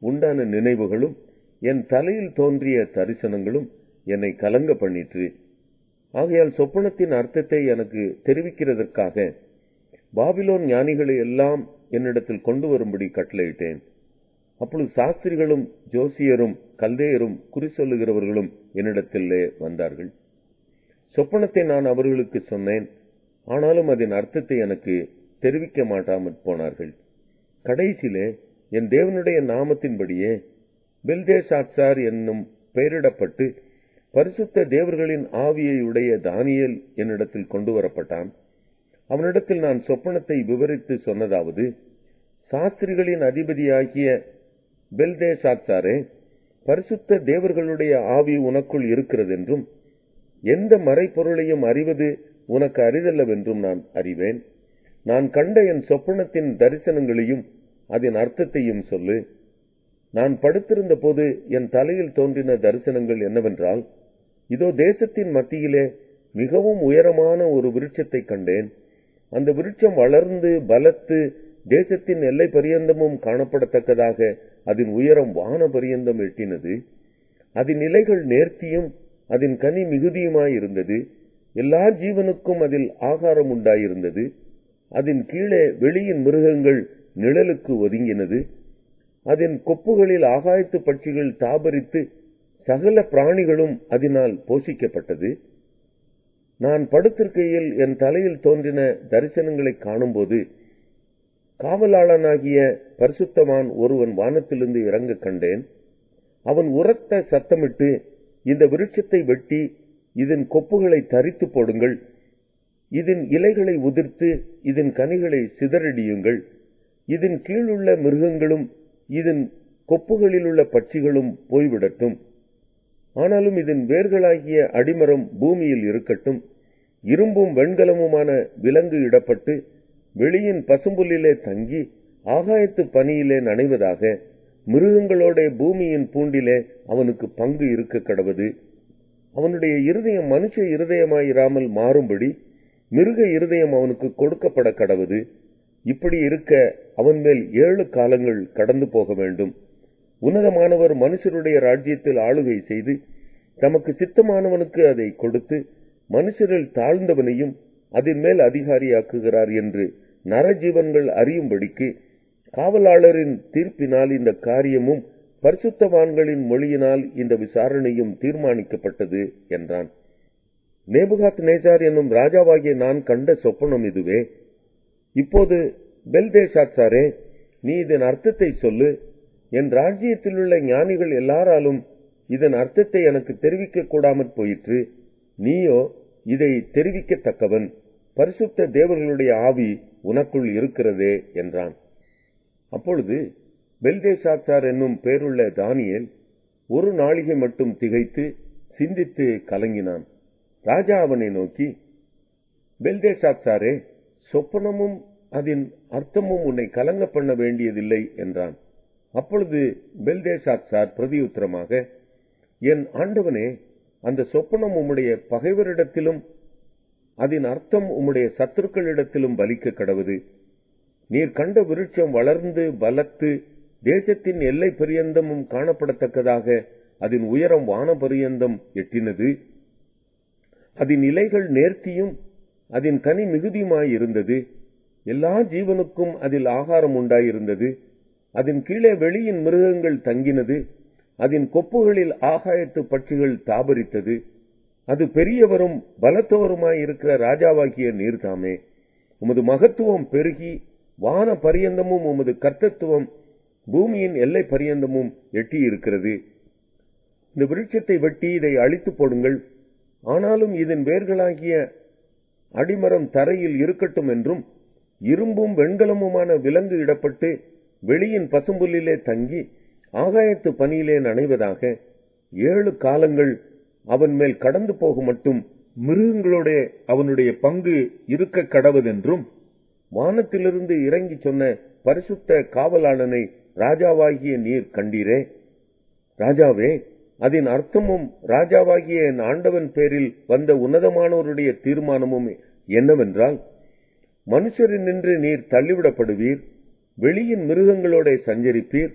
உண்டான நினைவுகளும் என் தலையில் தோன்றிய தரிசனங்களும் என்னை கலங்க பண்ணிற்று. ஆகையால் சொப்பனத்தின் அர்த்தத்தை எனக்கு தெரிவிக்கிறதற்காக பாபிலோன் ஞானிகளை எல்லாம் என்னிடத்தில் கொண்டு வரும்படி கட்டளையிட்டேன். அப்பொழுது சாஸ்திரிகளும் ஜோசியரும் கல்தேயரும் குறி சொல்லுகிறவர்களும் என்னிடத்திலே வந்தார்கள். சொப்பனத்தை நான் அவர்களுக்கு சொன்னேன். ஆனாலும் அதன் அர்த்தத்தை எனக்கு தெரிவிக்க மாட்டாமற் போனார்கள். கடைசியிலே என் தேவனுடைய நாமத்தின்படியே பெல்தேஷாத்சார் என்னும் பெயரிடப்பட்டு பரிசுத்த தேவர்களின் ஆவியை உடைய தானியேல் என்னிடத்தில் கொண்டு வரப்பட்டான். அவனிடத்தில் நான் சொப்பனத்தை விவரித்து சொன்னதாவது, சாஸ்திரிகளின் அதிபதியாகிய பெல்தேஷாத்சாரே, பரிசுத்த தேவர்களுடைய ஆவி உனக்குள் இருக்கிறதென்றும் எந்த மறைப்பொருளையும் அறிவது உனக்கு அரிதல்லவென்றும் நான் அறிவேன். நான் கண்ட என் சொப்பனத்தின் தரிசனங்களையும் அதன் அர்த்தத்தையும் சொல்லு. நான் படுத்திருந்த போது என் தலையில் தோன்றின தரிசனங்கள் என்னவென்றால், இதோ தேசத்தின் மத்தியிலே மிகவும் உயரமான ஒரு விருட்சத்தை கண்டேன். அந்த விருட்சம் வளர்ந்து பலத்து தேசத்தின் எல்லை பரியந்தமும் காணப்படத்தக்கதாக அதன் உயரம் வான பரியந்தம் எட்டினது. அதன் இலைகள் நேர்த்தியும் அதன் கனி மிகுதியுமாயிருந்தது. எல்லா ஜீவனுக்கும் அதில் ஆகாரம் உண்டாயிருந்தது. அதன் கீழே வெளியின் மிருகங்கள் நிழலுக்கு ஒதுங்கினது. அதன் கொப்புகளில் ஆகாயத்து பட்சிகள் தாபரித்து சகல பிராணிகளும் அதனால் போஷிக்கப்பட்டது. நான் படுத்திருக்கையில் என் தலையில் தோன்றின தரிசனங்களை காணும்போது காவலாளனாகிய பரிசுத்தவான் ஒருவன் வானத்திலிருந்து இறங்க கண்டேன். அவன் உரத்த சத்தமிட்டு, இந்த விருட்சத்தை வெட்டி இதன் கொப்புகளை தரித்து போடுங்கள், இதன் இலைகளை உதிர்த்து இதன் கனிகளை சிதறடியுங்கள், இதன் கீழுள்ள மிருகங்களும் இதன் கொப்புகளிலுள்ள பட்சிகளும் போய்விடட்டும். ஆனாலும் இதன் வேர்களாகிய அடிமரம் பூமியில் இருக்கட்டும். இரும்பும் வெண்கலமுமான விலங்கு இடப்பட்டு வெளியின் பசும்புல்லிலே தங்கி ஆகாயத்து பனியிலே நனைவதாக. மிருகங்களோட பூமியின் பூண்டிலே அவனுக்கு பங்கு இருக்க கடவது. அவனுடைய இருதயம் மனுஷ இருதயமாயிராமல் மாறும்படி மிருக இருதயம் அவனுக்கு கொடுக்கப்பட கடவது. இப்படி இருக்க அவன் மேல் 7 காலங்கள் கடந்து போக வேண்டும். உன்னதமானவர் மனுஷருடைய ராஜ்யத்தில் ஆளுகை செய்து தமக்கு சித்தமானவனுக்கு அதை கொடுத்து மனுஷரில் தாழ்ந்தவனையும் அதன் மேல் அதிகாரியாக்குகிறார் என்று நரஜீவன்கள் அறியும்படிக்கு காவலாளரின் தீர்ப்பினால் இந்த காரியமும் பரிசுத்தவான்களின் மொழியினால் இந்த விசாரணையும் தீர்மானிக்கப்பட்டது என்றான். நேபுகாத்நேச்சார் என்னும் ராஜாவாகிய நான் கண்ட சொப்பனம் இதுவே. இப்போது பெல்தேஷாத்சாரே, நீ இதன் அர்த்தத்தை சொல்லு. என் ராஜ்யத்தில் உள்ள ஞானிகள் எல்லாராலும் இதன் அர்த்தத்தை எனக்கு தெரிவிக்க கூடாமற் போயிற்று. நீயோ இதை தெரிவிக்கத்தக்கவன். பரிசுத்த தேவர்களுடைய ஆவி உனக்குள் இருக்கிறதே என்றான். அப்பொழுது பெல்தேஷாத்சார் என்னும் பேருள்ள தானியேல் ஒரு நாளிகை மட்டும் திகைத்து சிந்தித்து கலங்கினான். ராஜா அவனை நோக்கி, பெல்தேஷாத்சாரே, சொப்பனமும் அதன் அர்த்தமும் உன்னை கலங்க பண்ண வேண்டியதில்லை என்றான். அப்பொழுது பெல்தேஷாத்சார் பிரதியுத்தரமாக, என் ஆண்டவனே, அந்த சொப்பனம் உம்முடைய பகைவரிடத்திலும் அதன் அர்த்தம் உம்முடைய சத்துருக்களிடத்திலும் பலிக்க கடவது. நீர் கண்ட விருட்சம் வளர்ந்து பலத்து தேசத்தின் எல்லை பரியந்தமும் காணப்படத்தக்கதாக அதன் உயரம் வான பரியந்தம் எட்டினது. அதன் இலைகள் நேர்த்தியும் அதன் கனி மிகுதியுமாயிருந்தது. எல்லா ஜீவனுக்கும் அதில் ஆகாரம் உண்டாயிருந்தது. அதன் கீழே வெளியின் மிருகங்கள் தங்கினது. அதன் கொப்புகளில் ஆகாயத்து பட்சிகள் தாபரித்தது. அது பெரியவரும் பலத்தோருமாயிருக்கிற ராஜாவாகிய நீர்தாமே. உமது மகத்துவம் பெருகி வான பரியந்தமும் உமது கர்த்தத்துவம் பூமியின் எல்லை பரியந்தமும் எட்டியிருக்கிறது. இந்த விருட்சத்தை வெட்டி இதை அழித்து போடுங்கள். ஆனாலும் இதன் வேர்களாகிய அடிமரம் தரையில் இருக்கட்டும் என்றும் இரும்பும் வெண்கலமுமான விலங்கு இடப்பட்டு வெளியின் பசும்புல்லிலே தங்கி ஆகாயத்து பனியிலே நனைவதாக. 7 காலங்கள் அவன் மேல் கடந்து போக மட்டும் மிருகங்களோட அவனுடைய பங்கு இருக்க கடவதென்றும் வானத்திலிருந்து இறங்கி சொன்ன பரிசுத்த காவலாளனை ராஜாவாகிய நீர் கண்டீரே. ராஜாவே, அதன் அர்த்தமும் ராஜாவாகிய என் ஆண்டவன் பேரில் வந்த உன்னதமானோருடைய தீர்மானமும் என்னவென்றால், மனுஷரினின்று நீர் தள்ளிவிடப்படுவீர், வெளியின் மிருகங்களோட சஞ்சரிப்பீர்,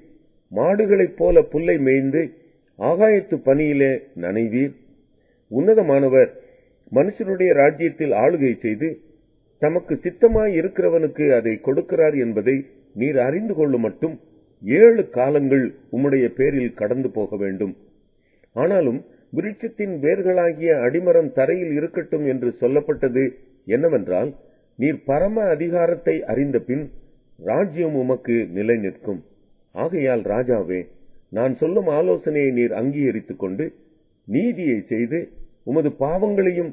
மாடுகளைப் போல புல்லை மேய்ந்து ஆகாயத்து பனியிலே நனைவீர். உன்னதமானவர் மனுஷருடைய ராஜ்யத்தில் ஆளுகை செய்து தமக்கு சித்தமாய் இருக்கிறவனுக்கு அதை கொடுக்கிறார் என்பதை நீர் அறிந்து கொள்ளும் மட்டும் 7 காலங்கள் உம்முடைய பேரில் கடந்து போக வேண்டும். ஆனாலும் விருட்சத்தின் வேர்களாகிய அடிமரம் தரையில் இருக்கட்டும் என்று சொல்லப்பட்டது என்னவென்றால், நீர் பரம அதிகாரத்தை அறிந்த பின் ராஜ்யம் உமக்கு நிலை நிற்கும். ஆகையால் ராஜாவே, நான் சொல்லும் ஆலோசனையை நீர் அங்கீகரித்துக் கொண்டு நீதியை செய்து உமது பாவங்களையும்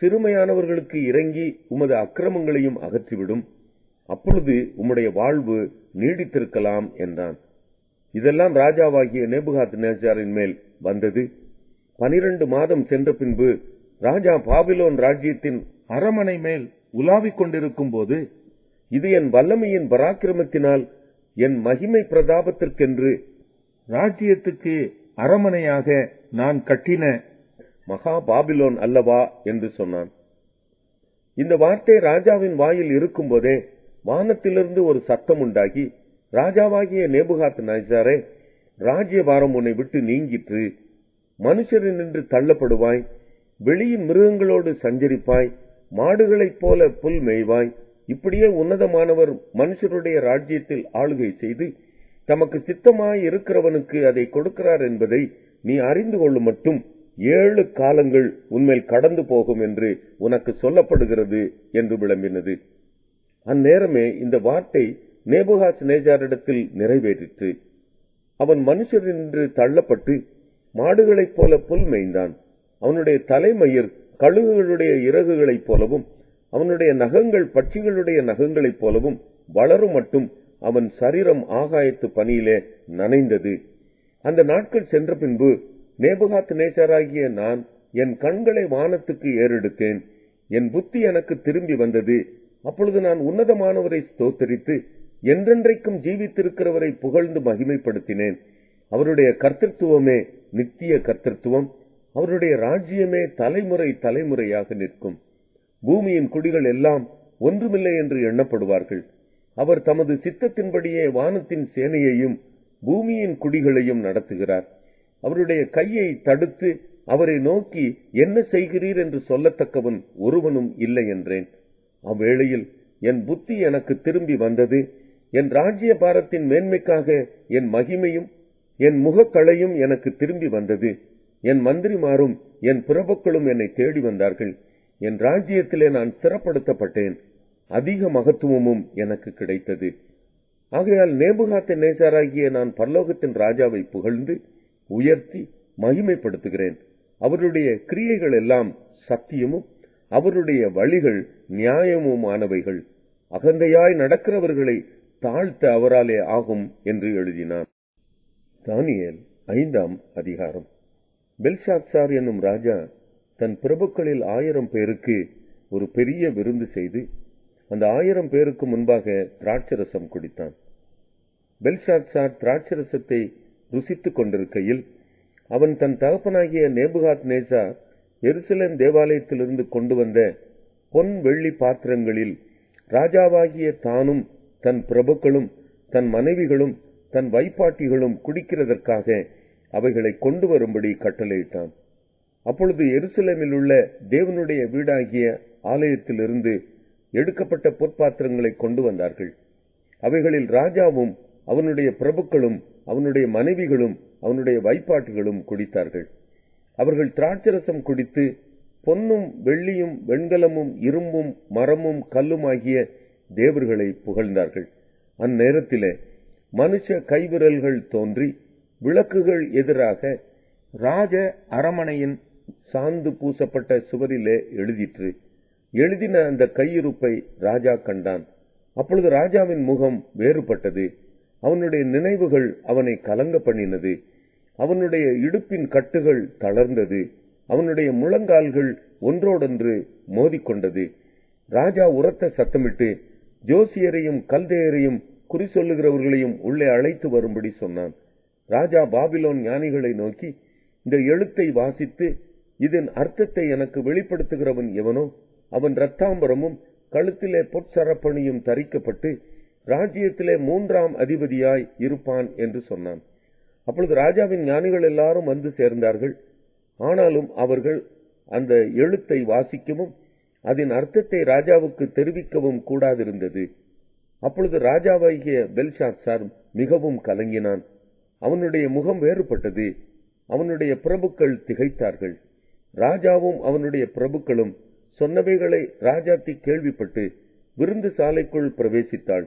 சிறுமையானவர்களுக்கு இறங்கி உமது அக்கிரமங்களையும் அகற்றிவிடும். அப்பொழுது உம்முடைய வாழ்வு நீடித்திருக்கலாம் என்றான். இதெல்லாம் ராஜாவாகிய நேபுகாத்நேச்சாரின் மேல் வந்தது. 12 மாதம் சென்ற பின்பு ராஜா பாபிலோன் ராஜ்யத்தின் அரமனை மேல் உலாவிக் கொண்டிருக்கும் போது, இது என் வல்லமையின் பராக்கிரமத்தினால் என் மகிமை பிரதாபத்திற்கென்று ராஜ்யத்துக்கு அரமனையாக நான் கட்டின மகா பாபிலோன் அல்லவா என்று சொன்னான். இந்த வார்த்தை ராஜாவின் வாயில் இருக்கும் போதே வானத்திலிருந்து ஒரு சத்தம் உண்டாகி, ராஜாவாகிய நேபுகாத்நேச்சாரே, ராஜ்யபாரம் உன்னை விட்டு நீங்கிற்று. மனுஷரினின்று தள்ளப்படுவாய், வெளியின் மிருகங்களோடு சஞ்சரிப்பாய், மாடுகளைப் போல புல் மேய்வாய். இப்படியே உன்னதமானவர் மனுஷருடைய ராஜ்யத்தில் ஆளுகை செய்து தமக்கு சித்தமாய் இருக்கிறவனுக்கு அதை கொடுக்கிறார் என்பதை நீ அறிந்து கொள்ளும் மட்டும் 7 காலங்கள் உன்மேல் கடந்து போகும் என்று உனக்கு சொல்லப்படுகிறது என்று விளம்பினது. அந்நேரமே இந்த வார்த்தை நேபுகாத்நேச்சாரிடத்தில் நிறைவேறிற்று. அவன் மனுஷரென்று தள்ளப்பட்டு மாடுகளைப் போல புல் மேய்ந்தான். அவனுடைய தலைமயிர் கழுகுகளுடைய இறகுகளைப் போலவும் அவனுடைய நகங்கள் பட்சிகளுடைய நகங்களைப் போலவும் வளரும் மட்டும் அவன் சரீரம் ஆகாயத்து பனியிலே நனைந்தது. அந்த நாட்கள் சென்ற பின்பு நேபுகாத்நேச்சாராகிய நான் என் கண்களை வானத்துக்கு ஏறெடுத்தேன். என் புத்தி எனக்கு திரும்பி வந்தது. அப்பொழுது நான் உன்னதமானவரை ஸ்தோத்தரித்து என்றென்றைக்கும் ஜீவித்திருக்கிறவரை புகழ்ந்து மகிமைப்படுத்தினேன். அவருடைய கர்த்தத்துவமே நித்திய கர்த்தத்துவம், அவருடைய ராஜ்யமே தலைமுறை தலைமுறையாக நிற்கும். பூமியின் குடிகள் எல்லாம் ஒன்றுமில்லை என்று எண்ணப்படுவார்கள். அவர் தமது சித்தத்தின்படியே வானத்தின் சேனையையும் பூமியின் குடிகளையும் நடத்துகிறார். அவருடைய கையை தடுத்து அவரை நோக்கி என்ன செய்கிறீர் என்று சொல்லத்தக்கவன் ஒருவனும் இல்லை என்றேன். அவ்வேளையில் என் புத்தி எனக்கு திரும்பி வந்தது. என் ராஜ்ய பாரத்தின் மேன்மைக்காக என் மகிமையும் என் முகக்களையும் எனக்கு திரும்பி வந்தது. என் மந்திரிமாரும் என் பிரபுக்களும் என்னை தேடி வந்தார்கள். என் ராஜ்யத்திலே நான் ஸ்திரப்படுத்தப்பட்டேன். அதிக மகத்துவமும் எனக்கு கிடைத்தது. ஆகையால் நேபுகாத்நேச்சாராகிய நான் பரலோகத்தின் ராஜாவை புகழ்ந்து உயர்த்தி மகிமைப்படுத்துகிறேன். அவருடைய கிரியைகள் எல்லாம் சத்தியமும் அவருடைய வழிகள் நியாயமுமானவைகள். அகந்தையாய் நடக்கிறவர்களை தாழ்த்த அவராலே ஆகும் என்று எழுதினான். தானியேல் 5ஆம் அதிகாரம். பெல்ஷாத்சார் என்னும் ராஜா தன் பிரபுக்களில் 1000 பேருக்கு ஒரு பெரிய விருந்து செய்து அந்த 1000 பேருக்கு முன்பாக திராட்சரசம் குடித்தான். பெல்ஷாத்சார் திராட்சரசத்தை ருசித்துக் கொண்டிருக்கையில் அவன் தன் தகப்பனாகிய நேபுகாத்நேச்சார் எருசலேம் தேவாலயத்திலிருந்து கொண்டு வந்த பொன் வெள்ளி பாத்திரங்களில் ராஜாவாகிய தானும் தன் பிரபுக்களும் தன் மனைவிகளும் தன் வைப்பாட்டிகளும் குடிக்கிறதற்காக அவைகளை கொண்டு வரும்படி கட்டளையிட்டான். அப்பொழுது எருசலேமில் உள்ள தேவனுடைய வீடாகிய ஆலயத்திலிருந்து எடுக்கப்பட்ட பொற்பாத்திரங்களை கொண்டு வந்தார்கள். அவைகளில் ராஜாவும் அவனுடைய பிரபுக்களும் அவனுடைய மனைவிகளும் அவனுடைய வைப்பாட்டிகளும் குடித்தார்கள். அவர்கள் திராட்சரசம் குடித்து பொன்னும் வெள்ளியும் வெண்கலமும் இரும்பும் மரமும் கல்லும் ஆகிய தேவர்களை புகழ்ந்தார்கள். அந்நேரத்திலே மனுஷ கைவிரல்கள் தோன்றி விளக்குகள் எதிராக ராஜ அரமனையின் சாந்து பூசப்பட்ட சுவரிலே எழுதிற்று. எழுதின அந்த கையிருப்பை ராஜா கண்டான். அப்பொழுது ராஜாவின் முகம் வேறுபட்டது. அவனுடைய நினைவுகள் அவனை கலங்க பண்ணினது. அவனுடைய இடுப்பின் கட்டுகள் தளர்ந்தது. அவனுடைய முழங்கால்கள் ஒன்றோடொன்று மோதிக்கொண்டது. ராஜா உரத்த சத்தமிட்டு ஜோசியரையும் கல்தேயரையும் குறி சொல்லுகிறவர்களையும் உள்ளே அழைத்து வரும்படி சொன்னான். ராஜா பாபிலோன் ஞானிகளை நோக்கி, இந்த எழுத்தை வாசித்து இதன் அர்த்தத்தை எனக்கு வெளிப்படுத்துகிறவன் எவனோ அவன் இரத்தாம்பரமும் கழுத்திலே பொற்சரப்பணியும் தரிக்கப்பட்டு ராஜ்யத்திலே 3ஆம் அதிபதியாய் இருப்பான் என்று சொன்னான். அப்பொழுது ராஜாவின் ஞானிகள் எல்லாரும் வந்து சேர்ந்தார்கள். ஆனாலும் அவர்கள் அந்த எழுத்தை வாசிக்கவும் அதன் அர்த்தத்தை ராஜாவுக்கு தெரிவிக்கவும் கூடாதிருந்தது. அப்பொழுது ராஜாவாகிய பெல்ஷாத்சார் மிகவும் கலங்கினான். அவனுடைய முகம் வேறுபட்டது. அவனுடைய பிரபுக்கள் திகைத்தார்கள். ராஜாவும் அவனுடைய பிரபுக்களும் சொன்னவைகளை ராஜாத்தி கேள்விப்பட்டு விருந்து சாலைக்குள் பிரவேசித்தாள்.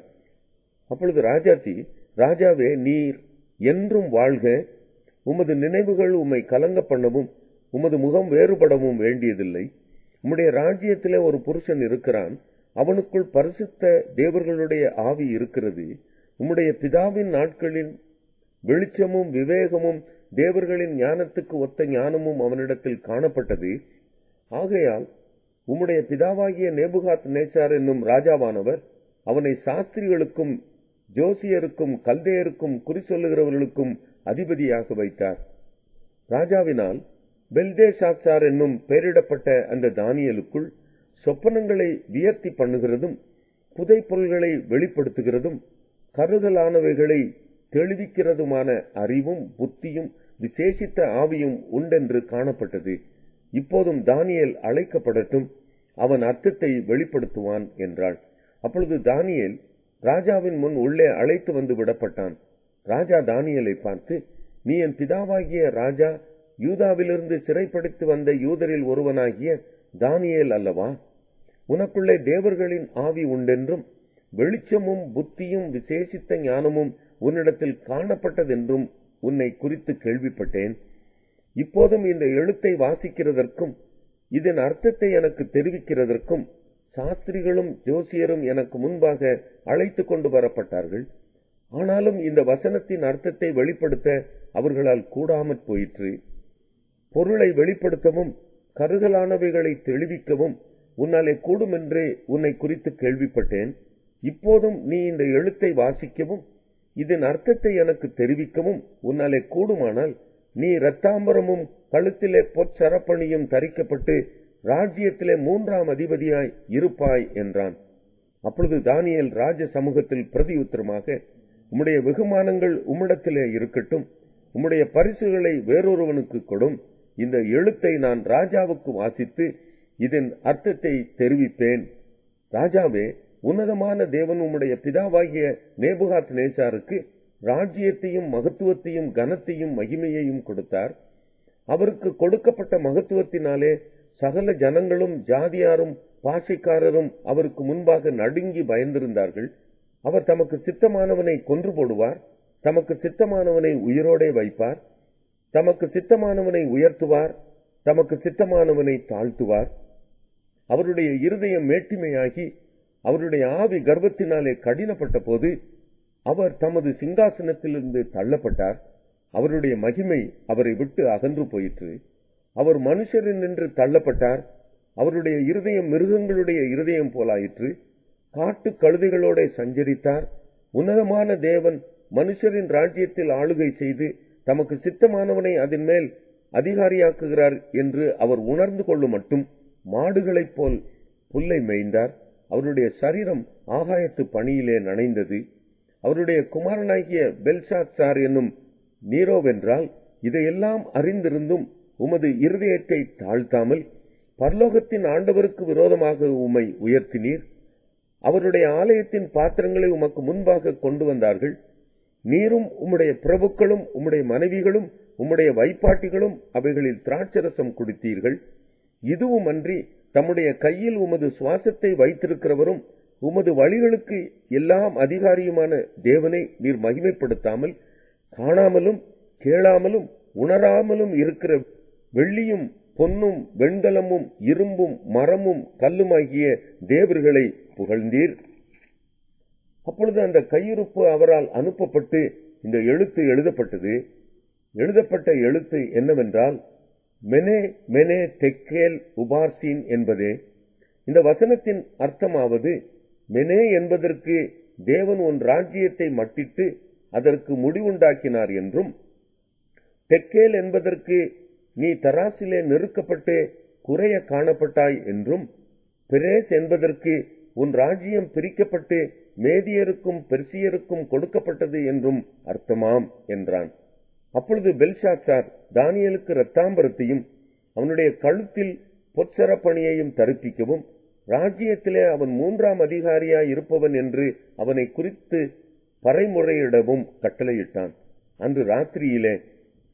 அப்பொழுது ராஜாத்தி, ராஜாவே, நீர் என்றும் வாழ்க. உமது நினைவுகள் உம்மை கலங்க பண்ணவும் உமது முகம் வேறுபடவும் வேண்டியதில்லை. உம்முடைய ராஜ்யத்திலே ஒரு புருஷன் இருக்கிறான். அவனுக்குள் பரிசுத்த தேவர்களுடைய ஆவி இருக்கிறது. உம்முடைய பிதாவின் நாட்களின் வெளிச்சமும் விவேகமும் தேவர்களின் ஞானத்துக்கு ஒத்த ஞானமும் அவனிடத்தில் காணப்பட்டது. ஆகையால் உம்முடைய பிதாவாகிய நேபுகாத்நேச்சார் என்னும் ராஜாவானவர் அவனை சாஸ்திரிகளுக்கும் ஜோசியருக்கும் கல்தேயருக்கும் குறி சொல்லுகிறவர்களுக்கும் அதிபதியாக வைத்தார். ராஜாவினால் பெல்தேஷாத்சார் என்னும் பெயரிடப்பட்ட அந்த தானியேலுக்குள் சொப்பனங்களை வியர்த்தி பண்ணுகிறதும் புதை பொருள்களை வெளிப்படுத்துகிறதும் கருதலானவைகளை தெளிவிக்கிறதுமான அறிவும் புத்தியும் விசேஷித்த ஆவியும் உண்டென்று காணப்பட்டது. இப்போதும் தானியேல் அழைக்கப்படட்டும், அவன் அர்த்தத்தை வெளிப்படுத்துவான் என்றாள். அப்பொழுது தானியேல் ராஜாவின் முன் உள்ளே அழைத்து வந்து விடப்பட்டான். ராஜா தானியேலை பார்த்து, நீ என் பிதாவாகிய ராஜா யூதாவிலிருந்து சிறைப்படுத்தி வந்த யூதரில் ஒருவனாகிய தானியேல் அல்லவா? உனக்குள்ளே தேவர்களின் ஆவி உண்டென்றும் வெளிச்சமும் புத்தியும் விசேஷித்த ஞானமும் உன்னிடத்தில் காணப்பட்டதென்றும் உன்னை குறித்து கேள்விப்பட்டேன். இப்போதும் இந்த எழுத்தை வாசிக்கிறதற்கும் இதன் அர்த்தத்தை எனக்கு தெரிவிக்கிறதற்கும் சாஸ்திரிகளும் ஜோசியரும் எனக்கு முன்பாக அழைத்து கொண்டு வரப்பட்டார்கள். ஆனாலும் இந்த வசனத்தின் அர்த்தத்தை வெளிப்படுத்த அவர்களால் கூடாமற் போயிற்று. பொருளை வெளிப்படுத்தவும் கருகலானவைகளை தெளிவிக்கவும் உன்னாலே கூடும் என்று உன்னை குறித்து கேள்விப்பட்டேன். இப்போதும் நீ இந்த எழுத்தை வாசிக்கவும் இதன் அர்த்தத்தை எனக்கு தெரிவிக்கவும் உன்னாலே கூடுமானால் நீ இரத்தாம்பரமும் கழுத்திலே பொற்சரப்பணியும் தரிக்கப்பட்டு ராஜ்யத்திலே 3ஆம் அதிபதியாய் இருப்பாய் என்றான். அப்பொழுது தானியேல் ராஜ சமூகத்தில் பிரதியுத்தரமாக, உம்முடைய வெகுமானங்கள் உம்மிடத்திலே இருக்கட்டும், உம்முடைய பரிசுகளை வேறொருவனுக்கு கொடும். இந்த எழுத்தை நான் ராஜாவுக்கு வாசித்து இதன் அர்த்தத்தை தெரிவிப்பேன். ராஜாவே, உன்னதமான தேவன் உம்முடைய பிதாவாகிய நேபுகாத் நேச்சாருக்கு ராஜ்யத்தையும் மகத்துவத்தையும் கனத்தையும் மகிமையையும் கொடுத்தார். அவருக்கு கொடுக்கப்பட்ட மகத்துவத்தினாலே சகல ஜனங்களும் ஜாதியாரும் பாஷைக்காரரும் அவருக்கு முன்பாக நடுங்கி பயந்திருந்தார்கள். அவர் தமக்கு சித்தமானவனை கொன்று போடுவார், தமக்கு சித்தமானவனை உயிரோடே வைப்பார், தமக்கு சித்தமானவனை உயர்த்துவார், தமக்கு சித்தமானவனை தாழ்த்துவார். அவருடைய இருதயம் மேட்டிமையாகி அவருடைய ஆவி கர்வத்தினாலே கடினப்பட்ட போது அவர் தமது சிங்காசனத்திலிருந்து தள்ளப்பட்டார். அவருடைய மகிமை அவரை விட்டு அகன்று போயிற்று. அவர் மனுஷரின் நின்று தள்ளப்பட்டார். அவருடைய இருதயம் மிருகங்களுடைய இருதயம் போலாயிற்று. காட்டு கழுதைகளோட சஞ்சரித்தார். உன்னதமான தேவன் மனுஷரின் ராஜ்யத்தில் ஆளுகை செய்து தமக்கு சித்தமானவனை அதன் மேல் அதிகாரியாக்குகிறார் என்று அவர் உணர்ந்து கொள்ளும் மட்டும் மாடுகளைப் போல் புல்லை மேய்ந்தார். அவருடைய சரீரம் ஆகாயத்து பணியிலே நனைந்தது. அவருடைய குமாரனாகிய பெல்ஷாத்சார் என்னும் நீரோவென்றால் இதையெல்லாம் அறிந்திருந்தும் உமது இருதயத்தை தாழ்த்தாமல் பரலோகத்தின் ஆண்டவருக்கு விரோதமாக உம்மை உயர்த்தினீர். அவருடைய ஆலயத்தின் பாத்திரங்களை உமக்கு முன்பாக கொண்டு வந்தார்கள். நீரும் உம்முடைய பிரபுக்களும் உம்முடைய மனைவிகளும் உம்முடைய வைப்பாட்டிகளும் அவைகளில் திராட்சரசம் குடித்தீர்கள். இதுவும் அன்றி தம்முடைய கையில் உமது சுவாசத்தை வைத்திருக்கிறவரும் உமது வழிகளுக்கு எல்லாம் அதிகாரியுமான தேவனை நீர் மகிமைப்படுத்தாமல் காணாமலும் கேளாமலும் உணராமலும் இருக்கிற வெள்ளியும் பொன்னும் வெண்கலமும் இரும்பும் மரமும் கல்லுமாகிய தேவர்களை புகழ்ந்தீர். அப்பொழுது அந்த கையிருப்பு அவரால் அனுப்பப்பட்டு இந்த எழுத்து எழுதப்பட்டது. எழுதப்பட்ட எழுத்து என்னவென்றால், மெனே மெனே தெக்கேல் உபார்சீன் என்பதே. இந்த வசனத்தின் அர்த்தமாவது, மெனே என்பதற்கு தேவன் உன் ராஜ்யத்தை மட்டிட்டு அதற்கு முடிவுண்டாக்கினார் என்றும், தெக்கேல் என்பதற்கு நீ தராசிலே நெருக்கப்பட்டு குறைய காணப்பட்டாய் என்றும், பெரேஸ் என்பதற்கு உன் ராஜ்யம் பிரிக்கப்பட்டு மேதியருக்கும் பெர்சியருக்கும் கொடுக்கப்பட்டது என்றும் அர்த்தமாம் என்றான். அப்பொழுது பெல்ஷாத்சார் தானியேலுக்கு இரத்தாம்பரத்தையும் அவனுடைய கழுத்தில் பொற்சரப்பணியையும் தரிப்பிக்கவும் ராஜ்யத்திலே அவன் 3ஆம் அதிகாரியாய் இருப்பவன் என்று அவனை குறித்து பறைமுறையிடவும் கட்டளையிட்டான். அன்று ராத்திரியிலே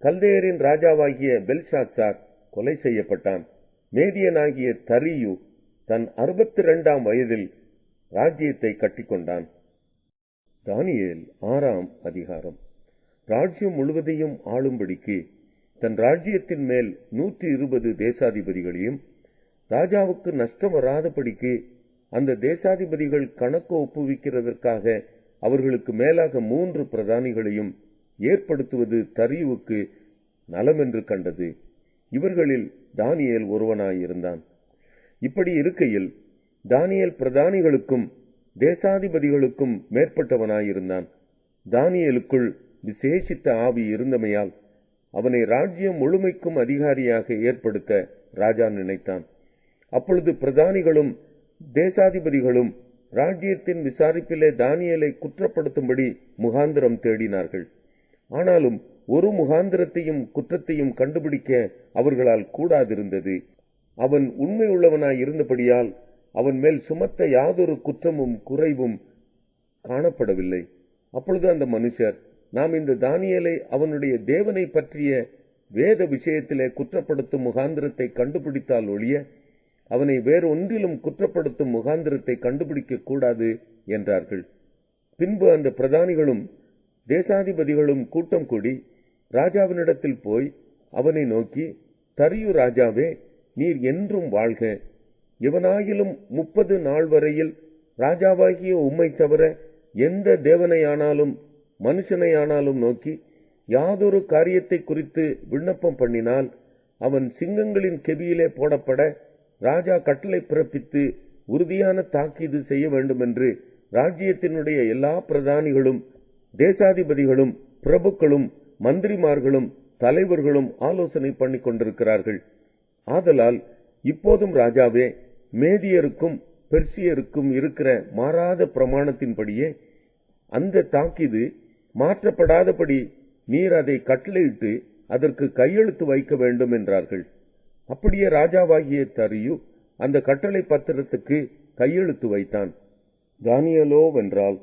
கல்தேயரின் ராஜாவாகிய பெல்ஷாத்சார் கொலை செய்யப்பட்டான். மேதியனாகிய தரியு தன் 62ஆம் வயதில் ராஜ்யத்தை கட்டிக்கொண்டான். தானியேல் 6ஆம் அதிகாரம். ராஜ்யம் முழுவதையும் ஆளும்படிக்கு தன் ராஜ்யத்தின் மேல் 120 தேசாதிபதிகளையும் ராஜாவுக்கு நஷ்டம் வராதபடிக்கு அந்த தேசாதிபதிகள் கணக்கு ஒப்புவிக்கிறதற்காக அவர்களுக்கு மேலாக 3 பிரதானிகளையும் ஏற்படுத்துவது தரியுவுக்கு நலமென்று கண்டது. இவர்களில் தானியேல் ஒருவனாயிருந்தான். இப்படி இருக்கையில் தானியேல் பிரதானிகளுக்கும் தேசாதிபதிகளுக்கும் மேற்பட்டவனாயிருந்தான். தானியேலுக்குள் விசேஷித்த ஆவி இருந்தமையால் அவனை ராஜ்யம் முழுமைக்கும் அதிகாரியாக ஏற்படுத்த ராஜா நினைத்தான். அப்பொழுது பிரதானிகளும் தேசாதிபதிகளும் ராஜ்யத்தின் விசாரிப்பிலே தானியேலை குற்றப்படுத்தும்படி முகாந்திரம் தேடினார்கள். ஆனாலும் ஒரு முகாந்திரத்தையும் குற்றத்தையும் கண்டுபிடிக்க அவர்களால் கூடாதிருந்தது. அவன் உண்மை உள்ளவனாய் இருந்தபடியால் அவன் மேல் சுமத்த யாதொரு குற்றமும் குறைவும் காணப்படவில்லை. அப்பொழுது அந்த மனுஷர், நாம் இந்த தானியேலை அவனுடைய தேவனை பற்றிய வேத விஷயத்திலே குற்றப்படுத்தும் முகாந்திரத்தை கண்டுபிடித்தால் ஒழிய அவனை வேறொன்றிலும் குற்றப்படுத்தும் முகாந்திரத்தை கண்டுபிடிக்க கூடாது என்றார்கள். பின்பு அந்த பிரதானிகளும் தேசாதிபதிகளும் கூட்டம் கூடி ராஜாவினிடத்தில் போய் அவனை நோக்கி, தரியு ராஜாவே, நீர் என்றும் வாழ்க. எவனாகிலும் 30 நாள் வரையில் ராஜாவாகிய உம்மை தவிர எந்த தேவனையானாலும் மனுஷனையானாலும் நோக்கி யாதொரு காரியத்தை குறித்து விண்ணப்பம் பண்ணினால் அவன் சிங்கங்களின் கெபியிலே போடப்பட ராஜா கட்டளை பிறப்பித்து உறுதியான தாக்கீது செய்ய வேண்டுமென்று ராஜ்யத்தினுடைய எல்லா பிரதானிகளும் தேசாதிபதிகளும் பிரபுக்களும் மந்திரிமார்களும் தலைவர்களும் ஆலோசனை பண்ணி கொண்டிருக்கிறார்கள். ஆதலால் இப்போதும் ராஜாவே, மேதியருக்கும் பெர்சியருக்கும் இருக்கிற மாறாத பிரமாணத்தின்படியே அந்த தாக்கீது மாற்றப்படாதபடி நீர் அதை கட்டளையிட்டு அதற்கு கையெழுத்து வைக்க வேண்டும் என்றார்கள். அப்படியே ராஜாவாகிய தரியு அந்த கட்டளை பத்திரத்துக்கு கையெழுத்து வைத்தான். தானியேலோ வென்றால்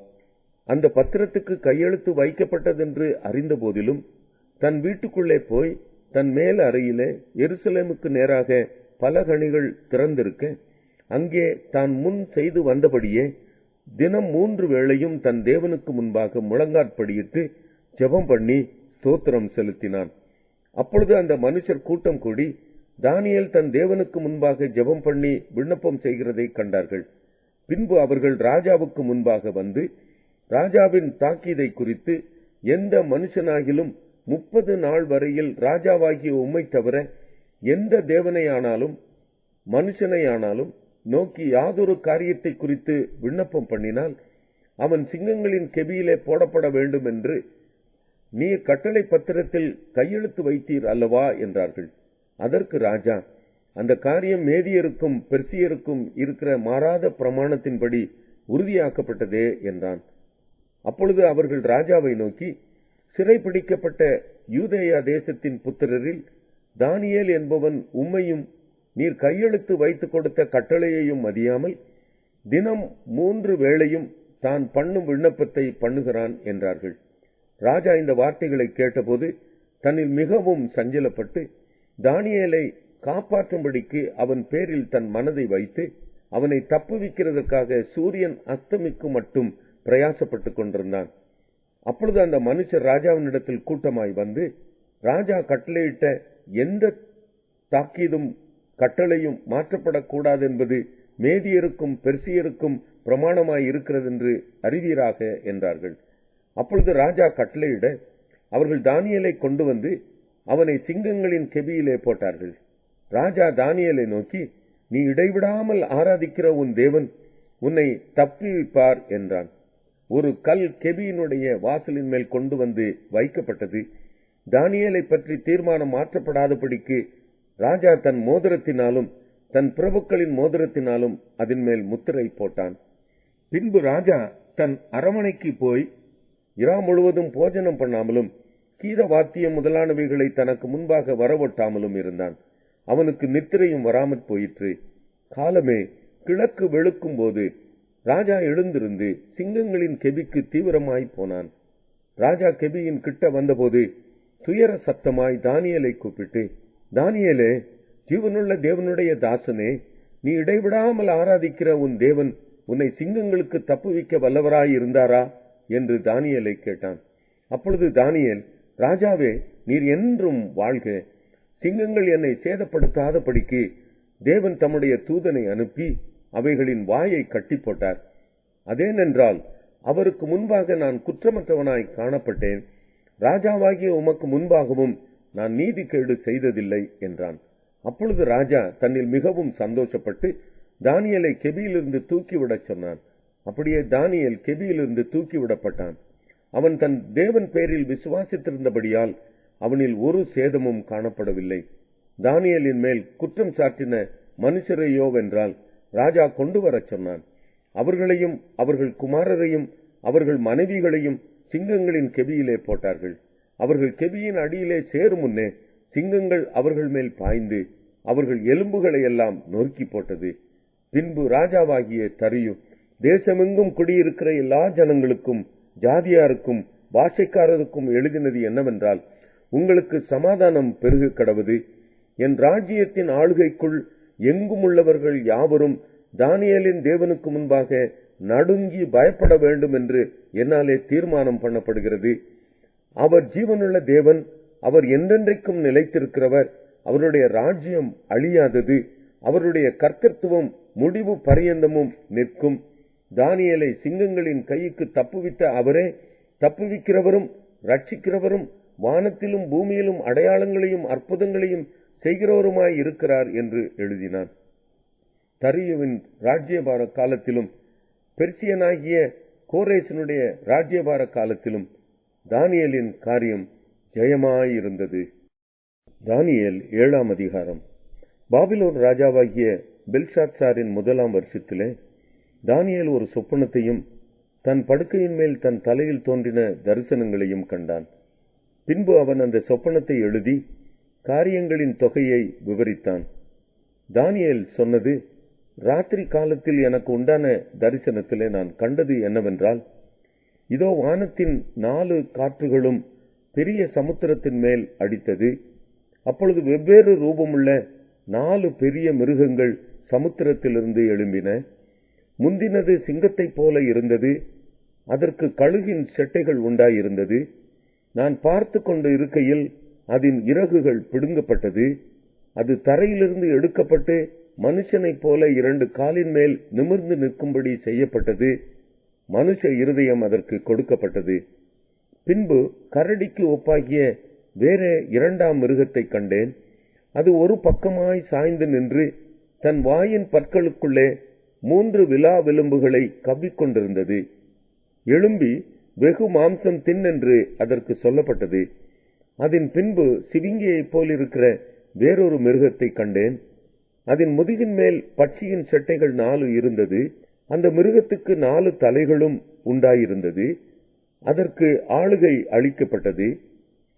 அந்த பத்திரத்துக்கு கையெழுத்து வைக்கப்பட்டதென்று அறிந்த போதிலும் தன் வீட்டுக்குள்ளே போய் தன் மேல் அறையிலே எருசலேமுக்கு நேராக பலகணிகள் திறந்திருக்க அங்கே தான் முன் செய்து வந்தபடியே தினம் 3 வேளையும் தன் தேவனுக்கு முன்பாக முழங்காற்படியிட்டு ஜெபம் பண்ணி ஸ்தோத்திரம் செலுத்தினான். அப்பொழுது அந்த மனுஷர் கூட்டம் கூடி தானியேல் தன் தேவனுக்கு முன்பாக ஜெபம் பண்ணி விண்ணப்பம் செய்கிறதை கண்டார்கள். பின்பு அவர்கள் ராஜாவுக்கு முன்பாக வந்து, ராஜாவின் தாக்கீதை குறித்து எந்த மனுஷனாகிலும் 30 நாள் வரையில் ராஜாவாகிய உம்மை தவிர எந்த தேவனையானாலும் மனுஷனையானாலும் நோக்கி யாதொரு காரியத்தை குறித்து விண்ணப்பம் பண்ணினால் அவன் சிங்கங்களின் கெபியிலே போடப்பட வேண்டும் என்று நீர் கட்டளை பத்திரத்தில் கையெழுத்து வைத்தீர் அல்லவா என்றார்கள். அதற்கு ராஜா, அந்த காரியம் மேதியருக்கும் பெர்சியருக்கும் இருக்கிற மாறாத பிரமாணத்தின்படி உறுதியாக்கப்பட்டதே என்றான். அப்பொழுது அவர்கள் ராஜாவை நோக்கி, சிறைபிடிக்கப்பட்ட யூதேயா தேசத்தின் புத்திரரில் தானியேல் என்பவன் உம்மையும் நீர் கையெழுத்து வைத்துக் கொடுத்த கட்டளையையும் மதியாமல் தினம் 3 வேளையும் தான் பண்ணும் விண்ணப்பத்தை பண்ணுகிறான் என்றார்கள். ராஜா இந்த வார்த்தைகளை கேட்டபோது தன்னில் மிகவும் சஞ்சலப்பட்டு தானியேலை காப்பாற்றும்படிக்கு அவன் பேரில் தன் மனதை வைத்து அவனை தப்புவிக்கிறதற்காக சூரியன் அஸ்தமிக்கு மட்டும் பிரயாசப்பட்டுக் கொண்டிருந்தான். அப்பொழுது அந்த மனுஷர் ராஜாவினிடத்தில் கூட்டமாய் வந்து, ராஜா கட்டளையிட்ட எந்த தாக்கீதும் கட்டளையும் மாற்றப்படக்கூடாது என்பது மேதியருக்கும் பெர்சியருக்கும் பிரமாணமாய் இருக்கிறது என்று அறிவீராக என்றார்கள். அப்பொழுது ராஜா கட்டளையிட அவர்கள் தானியேலை கொண்டு வந்து அவனை சிங்கங்களின் கெபியிலே போட்டார்கள். ராஜா தானியேலை நோக்கி, நீ இடைவிடாமல் ஆராதிக்கிற உன் தேவன் உன்னை தப்புவிப்பார் என்றான். ஒரு கல் கெபியினுடைய வாசலின் மேல் கொண்டு வந்து வைக்கப்பட்டது. தானியேலை பற்றி தீர்மானம் மாற்றப்படாதபடிக்கு ராஜா தன் மோதிரத்தினாலும் தன் பிரபுக்களின் மோதிரத்தினாலும் அதன் மேல் முத்திரை போட்டான். பின்பு ராஜா தன் அரமனைக்கு போய் இரா முழுவதும் போஜனம் பண்ணாமலும் கீத வாத்தியம் முதலானவைகளை தனக்கு முன்பாக வரவொட்டாமலும் இருந்தான். அவனுக்கு நித்திரையும் வராமற் போயிற்று. காலமே கிழக்கு வெளுக்கும் போது ராஜா எழுந்திருந்து சிங்கங்களின் கெபிக்கு தீவிரமாய் போனான். ராஜா கெபியின் கிட்ட வந்தபோது துயர சத்தமாய் தானியேலை கூப்பிட்டு, தானியேலே, ஜீவனுள்ள தேவனுடைய தாசனே, நீ இடைவிடாமல் ஆராதிக்கிற உன் தேவன் உன்னை சிங்கங்களுக்கு தப்புவிக்க வல்லவராய் இருந்தாரா என்று தானியேலை கேட்டான். அப்பொழுது தானியேல், ராஜாவே, நீர் என்றும் வாழ்க. சிங்கங்கள் என்னை சேதப்படுத்தாதபடிக்கு தேவன் தம்முடைய தூதனை அனுப்பி அவைகளின் வாயை கட்டி போட்டார். அதேனென்றால் அவருக்கு முன்பாக நான் குற்றமற்றவனாய் காணப்பட்டேன். ராஜாவாகிய உமக்கு முன்பாகவும் நான் நீதிகேடு செய்ததில்லை என்றான். அப்பொழுது ராஜா தன்னில் மிகவும் சந்தோஷப்பட்டு தானியேலை கெபியிலிருந்து தூக்கிவிடச் சொன்னான். அப்படியே தானியேல் கெபியிலிருந்து தூக்கிவிடப்பட்டான். அவன் தன் தேவன் பேரில் விசுவாசித்திருந்தபடியால் அவனில் ஒரு சேதமும் காணப்படவில்லை. தானியேலின் மேல் குற்றம் சாட்டின மனுஷரையோவென்றால் ராஜா கொண்டு வரச் சொன்னான். அவர்களையும் அவர்கள் குமாரரையும் அவர்கள் மனைவிகளையும் சிங்கங்களின் கெபியிலே போட்டார்கள். அவர்கள் கெபியின் அடியிலே சேரும் முன்னே சிங்கங்கள் அவர்கள் மேல் பாய்ந்து அவர்கள் எலும்புகளை எல்லாம் நொறுக்கி போட்டது. பின்பு ராஜாவாகிய தரியு தேசமெங்கும் குடியிருக்கிற எல்லா ஜனங்களுக்கும் ஜாதியாருக்கும் பாஷைக்காரருக்கும் எழுதினது என்னவென்றால், உங்களுக்கு சமாதானம் பெருக கடவது. என் ராஜ்யத்தின் ஆளுகைக்குள் எங்கும் உள்ளவர்கள் யாவரும் தானியேலின் தேவனுக்கு முன்பாக நடுங்கி பயப்பட வேண்டும் என்று என்னாலே தீர்மானம் பண்ணப்படுகிறது. அவர் ஜீவனுள்ள தேவன், அவர் என்றென்றைக்கும் நிலைத்திருக்கிறவர், அவருடைய ராஜ்யம் அழியாதது, அவருடைய கர்த்தத்துவம் முடிவு பரியந்தமும் நிற்கும். தானியேலை சிங்கங்களின் கைக்கு தப்புவித்த அவரே தப்புவிக்கிறவரும் ரட்சிக்கிறவரும் வானத்திலும் பூமியிலும் அடையாளங்களையும் அற்புதங்களையும் செய்கிறவருமாய் இருக்கிறார் என்று எழுதினான். தரியுவின் ராஜ்யபார காலத்திலும் பெர்சியனாகிய கோரேசனுடைய ராஜ்யபார காலத்திலும் தானியேலின் காரியம் ஜெயமாயிருந்தது. தானியேல் 7ஆம் அதிகாரம். பாபிலோன் ராஜாவாகிய பெல்ஷாத்சாரின் 1ஆம் வருஷத்திலே தானியேல் ஒரு சொப்பனத்தையும் தன் படுக்கையின் மேல் தன் தலையில் தோன்றின தரிசனங்களையும் கண்டான். பின்பு அவன் அந்த சொப்பனத்தை எழுதி காரியங்களின் தொகையை விவரித்தான். தானியேல் சொன்னது, ராத்திரி காலத்தில் எனக்கு உண்டான தரிசனத்திலே நான் கண்டது என்னவென்றால், இதோ வானத்தின் 4 காற்றுகளும் பெரிய சமுத்திரத்தின் மேல் அடித்தது. அப்பொழுது வெவ்வேறு ரூபமுள்ள 4 பெரிய மிருகங்கள் சமுத்திரத்திலிருந்து எழும்பின. முந்தினது சிங்கத்தைப் போல இருந்தது, அதற்கு கழுகின் செட்டைகள் உண்டாயிருந்தது. நான் பார்த்து கொண்டு இருக்கையில் அதன் இறகுகள் பிடுங்கப்பட்டது. அது தரையிலிருந்து எடுக்கப்பட்டு மனுஷனைப் போல 2 காலின் மேல் நிமிர்ந்து நிற்கும்படி செய்யப்பட்டது. மனுஷ இருதயம் அதற்கு கொடுக்கப்பட்டது. பின்பு கரடிக்கு ஒப்பாகிய வேற 2ஆம் மிருகத்தை கண்டேன். அது ஒரு பக்கமாய் சாய்ந்து நின்று தன் வாயின் பற்களுக்குள்ளே 3 விலா விளிம்புகளை கவ்விக்கொண்டிருந்தது. எழும்பி வெகு மாம்சம் தின்னென்று அதற்கு சொல்லப்பட்டது. அதன் பின்பு சிவிங்கியைப் போலிருக்கிற வேறொரு மிருகத்தை கண்டேன். அதன் முதுகின் மேல் பட்சியின் செட்டைகள் 4 இருந்தது. அந்த மிருகத்துக்கு 4 தலைகளும் உண்டாயிருந்தது. அதற்கு ஆளுகை அளிக்கப்பட்டது.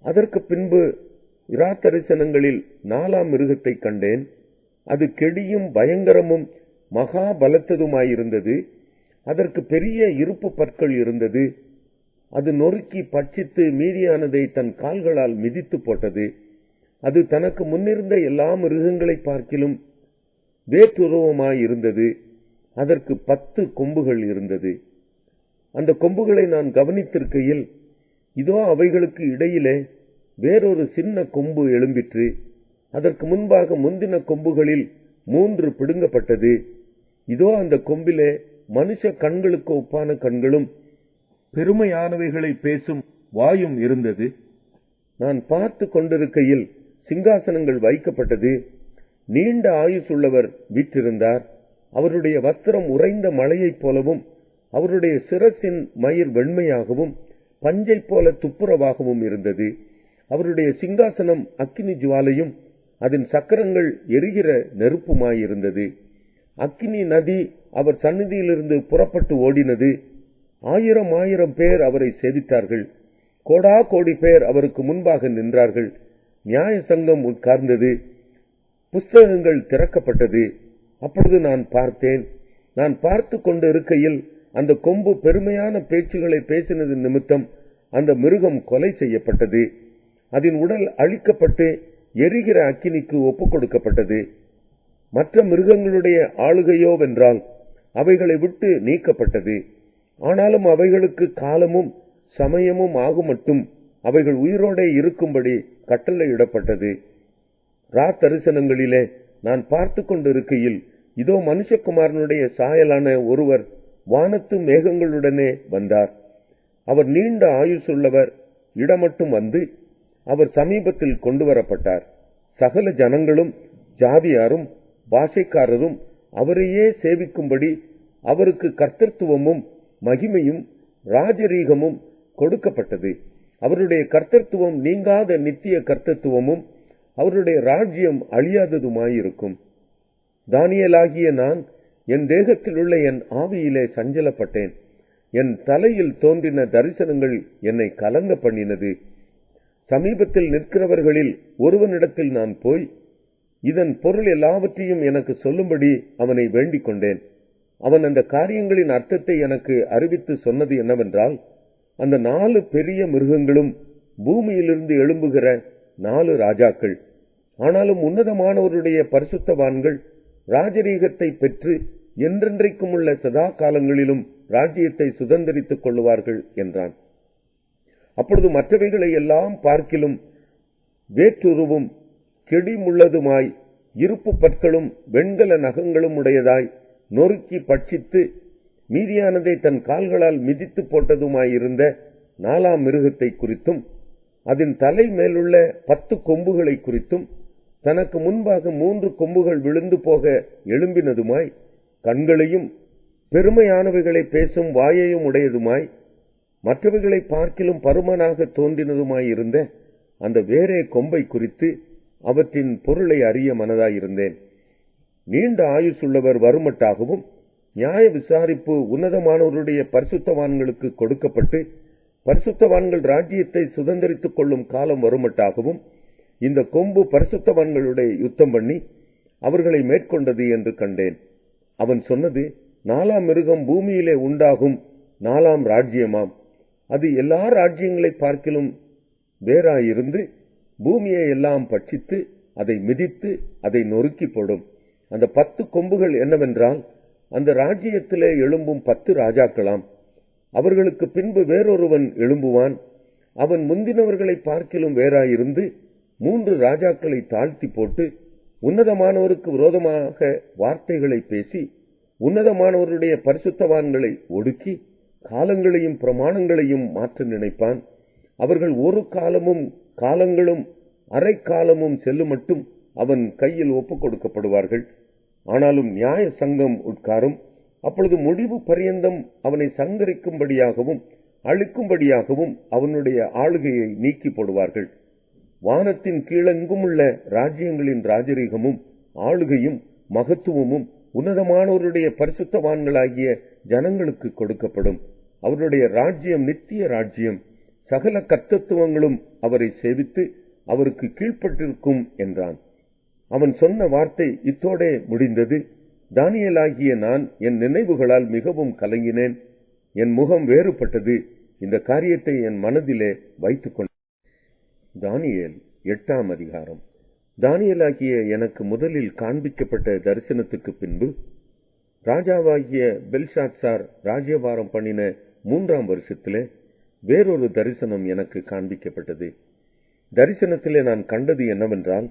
அதற்கு பின்பு இராத்தரிசனங்களில் 4ஆம் மிருகத்தை கண்டேன். அது கெடியும் பயங்கரமும் மகா பலத்ததுமாயிருந்தது. அதற்கு பெரிய இருப்பு பற்கள் இருந்தது. அது நொறுக்கி பட்சித்து மீதியானதை தன் கால்களால் மிதித்து போட்டது. அது தனக்கு முன்னிருந்த எல்லா மிருகங்களை பார்க்கிலும் வேற்றுருவமாயிருந்தது. அதற்கு 10 கொம்புகள் இருந்தது. அந்த கொம்புகளை நான் கவனித்திருக்கையில், இதோ அவைகளுக்கு இடையிலே வேறொரு சின்ன கொம்பு எழும்பிற்று. அதற்கு முன்பாக முந்தின கொம்புகளில் 3 பிடுங்கப்பட்டது. இதோ அந்த கொம்பிலே மனுஷ கண்களுக்கு ஒப்பான கண்களும் பெருமையானவைகளை பேசும் வாயும் இருந்தது. நான் பார்த்து கொண்டிருக்கையில் சிங்காசனங்கள் வைக்கப்பட்டது. நீண்ட ஆயுசுள்ளவர் வீற்றிருந்தார். அவருடைய வஸ்திரம் உறைந்த மழையைப் போலவும் அவருடைய சிரசின் மயிர் வெண்மையாகவும் பஞ்சை போல துப்புரவாகவும் இருந்தது. அவருடைய சிங்காசனம் அக்கினி ஜுவாலையும் அதன் சக்கரங்கள் எரிகிற நெருப்புமாயிருந்தது. அக்கினி நதி அவர் சந்நிதியிலிருந்து புறப்பட்டு ஓடினது. 1000 பேர் அவரை சேவித்தார்கள். கோடா கோடி பேர் அவருக்கு முன்பாக நின்றார்கள். நியாய சங்கம் உட்கார்ந்தது. புஸ்தகங்கள் திறக்கப்பட்டது. அப்பொழுது நான் பார்த்தேன். நான் பார்த்து கொண்டு இருக்கையில் அந்த கொம்பு பெருமையான பேச்சுகளை பேசினது நிமித்தம் அந்த மிருகம் கொலை செய்யப்பட்டது. அதன் உடல் அழிக்கப்பட்டு எரிகிற அக்கினிக்கு ஒப்புக் கொடுக்கப்பட்டது. மற்ற மிருகங்களுடைய ஆளுகையோவென்றால் அவைகளை விட்டு நீக்கப்பட்டது. ஆனாலும் அவைகளுக்கு காலமும் சமயமும் ஆகுமட்டும் அவைகள் உயிரோடே இருக்கும்படி கட்டளையிடப்பட்டது. ராத்தரிசனங்களிலே நான் பார்த்து கொண்டிருக்கையில், இதோ மனுஷகுமாரனுடைய சாயலான ஒருவர் வானத்து மேகங்களுடனே வந்தார். அவர் நீண்ட ஆயுசுள்ளவர். இடமட்டும் வந்து அவர் சமீபத்தில் கொண்டு வரப்பட்டார். சகல ஜனங்களும் ஜாதியாரும் பாஷைக்காரரும் அவரையே சேவிக்கும்படி அவருக்கு கர்த்தத்துவமும் மகிமையும் ராஜரீகமும் கொடுக்கப்பட்டது. அவருடைய கர்த்தத்துவம் நீங்காத நித்திய கர்த்தத்துவமும் அவருடைய ராஜ்யம் அழியாததுமாயிருக்கும். தானியேலாகிய நான் என் தேகத்தில் உள்ள என் ஆவியிலே சஞ்சலப்பட்டேன். என் தலையில் தோன்றின தரிசனங்கள் என்னை கலங்க பண்ணினது. சமீபத்தில் நிற்கிறவர்களில் ஒருவனிடத்தில் நான் போய் இதன் பொருள் எல்லாவற்றையும் எனக்கு சொல்லும்படி அவனை வேண்டிக் கொண்டேன். அவன் அந்த காரியங்களின் அர்த்தத்தை எனக்கு அறிவித்து சொன்னது என்னவென்றால், அந்த 4 பெரிய மிருகங்களும் பூமியிலிருந்து எழும்புகிற 4 ராஜாக்கள். ஆனாலும் உன்னதமானவருடைய பரிசுத்தவான்கள் ராஜரீகத்தை பெற்று என்றென்றைக்கும் உள்ள சதா காலங்களிலும் ராஜ்யத்தை சுதந்திரித்துக் கொள்ளுவார்கள் என்றான். அப்பொழுது மற்றவைகளை எல்லாம் பார்க்கிலும் வேற்றுருவும் கெடிமுள்ளதுமாய் இருப்பு பற்களும் வெண்கல நகங்களும் உடையதாய் நொறுக்கி பட்சித்து மீதியானதை தன் கால்களால் மிதித்து போட்டதுமாயிருந்த 4ஆம் மிருகத்தை குறித்தும் அதன் தலை மேலுள்ள 10 கொம்புகளை குறித்தும் தனக்கு முன்பாக 3 கொம்புகள் விழுந்து போக எழும்பினதுமாய் கண்களையும் பெருமையானவைகளை பேசும் வாயையும் உடையதுமாய் மற்றவைகளை பார்க்கிலும் பருமனாக தோன்றினதுமாயிருந்த அந்த வேறே கொம்பை குறித்து அவற்றின் பொருளை அறிய மனதாயிருந்தேன். நீண்ட ஆயுசுள்ளவர் வருமட்டாகவும் நியாய விசாரிப்பு உன்னதமானவருடைய பரிசுத்தவான்களுக்கு கொடுக்கப்பட்டு பரிசுத்தவான்கள் ராஜ்யத்தை சுதந்திரித்துக் கொள்ளும் காலம் வருமட்டாகவும் இந்த கொம்பு பரிசுத்தவான்களுடைய யுத்தம் பண்ணி அவர்களை மேற்கொண்டது என்று கண்டேன். அவன் சொன்னது, 4ஆம் மிருகம் பூமியிலே உண்டாகும் 4ஆம் ராஜ்யமாம். அது எல்லா ராஜ்யங்களை பார்க்கிலும் வேறாயிருந்து பூமியை எல்லாம் பட்சித்து அதை மிதித்து அதை நொறுக்கி போடும். அந்த 10 கொம்புகள் என்னவென்றால் அந்த ராஜ்யத்திலே எழும்பும் 10 ராஜாக்களாம். அவர்களுக்கு பின்பு வேறொருவன் எழும்புவான். அவன் முந்தினவர்களை பார்க்கிலும் வேறாயிருந்து 3 ராஜாக்களை தாழ்த்தி போட்டு உன்னதமானவருக்கு விரோதமாக வார்த்தைகளை பேசி உன்னதமானவருடைய பரிசுத்தவான்களை ஒடுக்கி காலங்களையும் பிரமாணங்களையும் மாற்ற நினைப்பான். அவர்கள் ஒரு காலங்களும் அரை காலமும் செல்லும் மட்டும் அவன் கையில் ஒப்புக் கொடுக்கப்படுவார்கள். ஆனாலும் நியாய சங்கம் உட்காரும். அப்பொழுது முடிவு பரியந்தம் அவனை சங்கரிக்கும்படியாகவும் அழிக்கும்படியாகவும் அவனுடைய ஆளுகையை நீக்கி போடுவார்கள். வானத்தின் கீழெங்கும் உள்ள ராஜ்யங்களின் ராஜரீகமும் ஆளுகையும் மகத்துவமும் உன்னதமானவருடைய பரிசுத்தவான்களாகிய ஜனங்களுக்கு கொடுக்கப்படும். அவருடைய ராஜ்யம் நித்திய ராஜ்யம். சகல கர்த்தத்துவங்களும் அவரை சேவித்து அவருக்கு கீழ்ப்பட்டிருக்கும் என்றான். அவன் சொன்ன வார்த்தை இத்தோடே முடிந்தது. தானியேலாகிய நான் என் நினைவுகளால் மிகவும் கலங்கினேன். என் முகம் வேறுபட்டது. இந்த காரியத்தை என் மனதிலே வைத்துக் கொண்டேன். தானியேல் 8ஆம் அதிகாரம். தானியேலாகிய எனக்கு முதலில் காண்பிக்கப்பட்ட தரிசனத்துக்கு பின்பு ராஜாவாகிய பெல்ஷாத்சார் ராஜ்யபாரம் பண்ணின 3ஆம் வருஷத்திலே வேறொரு தரிசனம் எனக்கு காண்பிக்கப்பட்டது. தரிசனத்திலே நான் கண்டது என்னவென்றால்,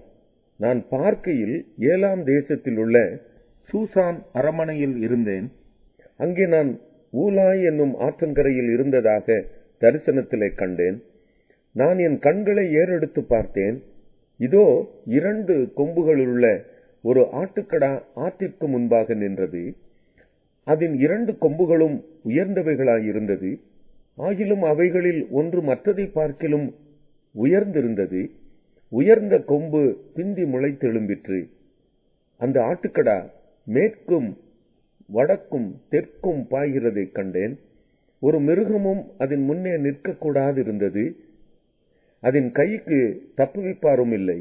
நான் பார்க்கையில் 7ஆம் தேசத்தில் உள்ள சூசான் அரமனையில் இருந்தேன். அங்கே நான் ஊலாய் என்னும் ஆற்றங்கரையில் இருந்ததாக தரிசனத்திலே கண்டேன். நான் என் கண்களை ஏறெடுத்து பார்த்தேன். இதோ 2 கொம்புகளுள்ள ஒரு ஆட்டுக்கடா ஆற்றிற்கு முன்பாக நின்றது. அதன் 2 கொம்புகளும் உயர்ந்தவைகளாயிருந்தது. ஆகிலும் அவைகளில் ஒன்று மற்றதை பார்க்கிலும் உயர்ந்திருந்தது. உயர்ந்த கொம்பு பிந்தி முளைத்தெழும்பிற்று. அந்த ஆட்டுக்கடா மேற்கும் வடக்கும் தெற்கும் பாய்கிறதை கண்டேன். ஒரு மிருகமும் அதன் முன்னே நிற்கக்கூடாதிருந்தது. அதன் கைக்கு தப்புவிப்பாரும் இல்லை.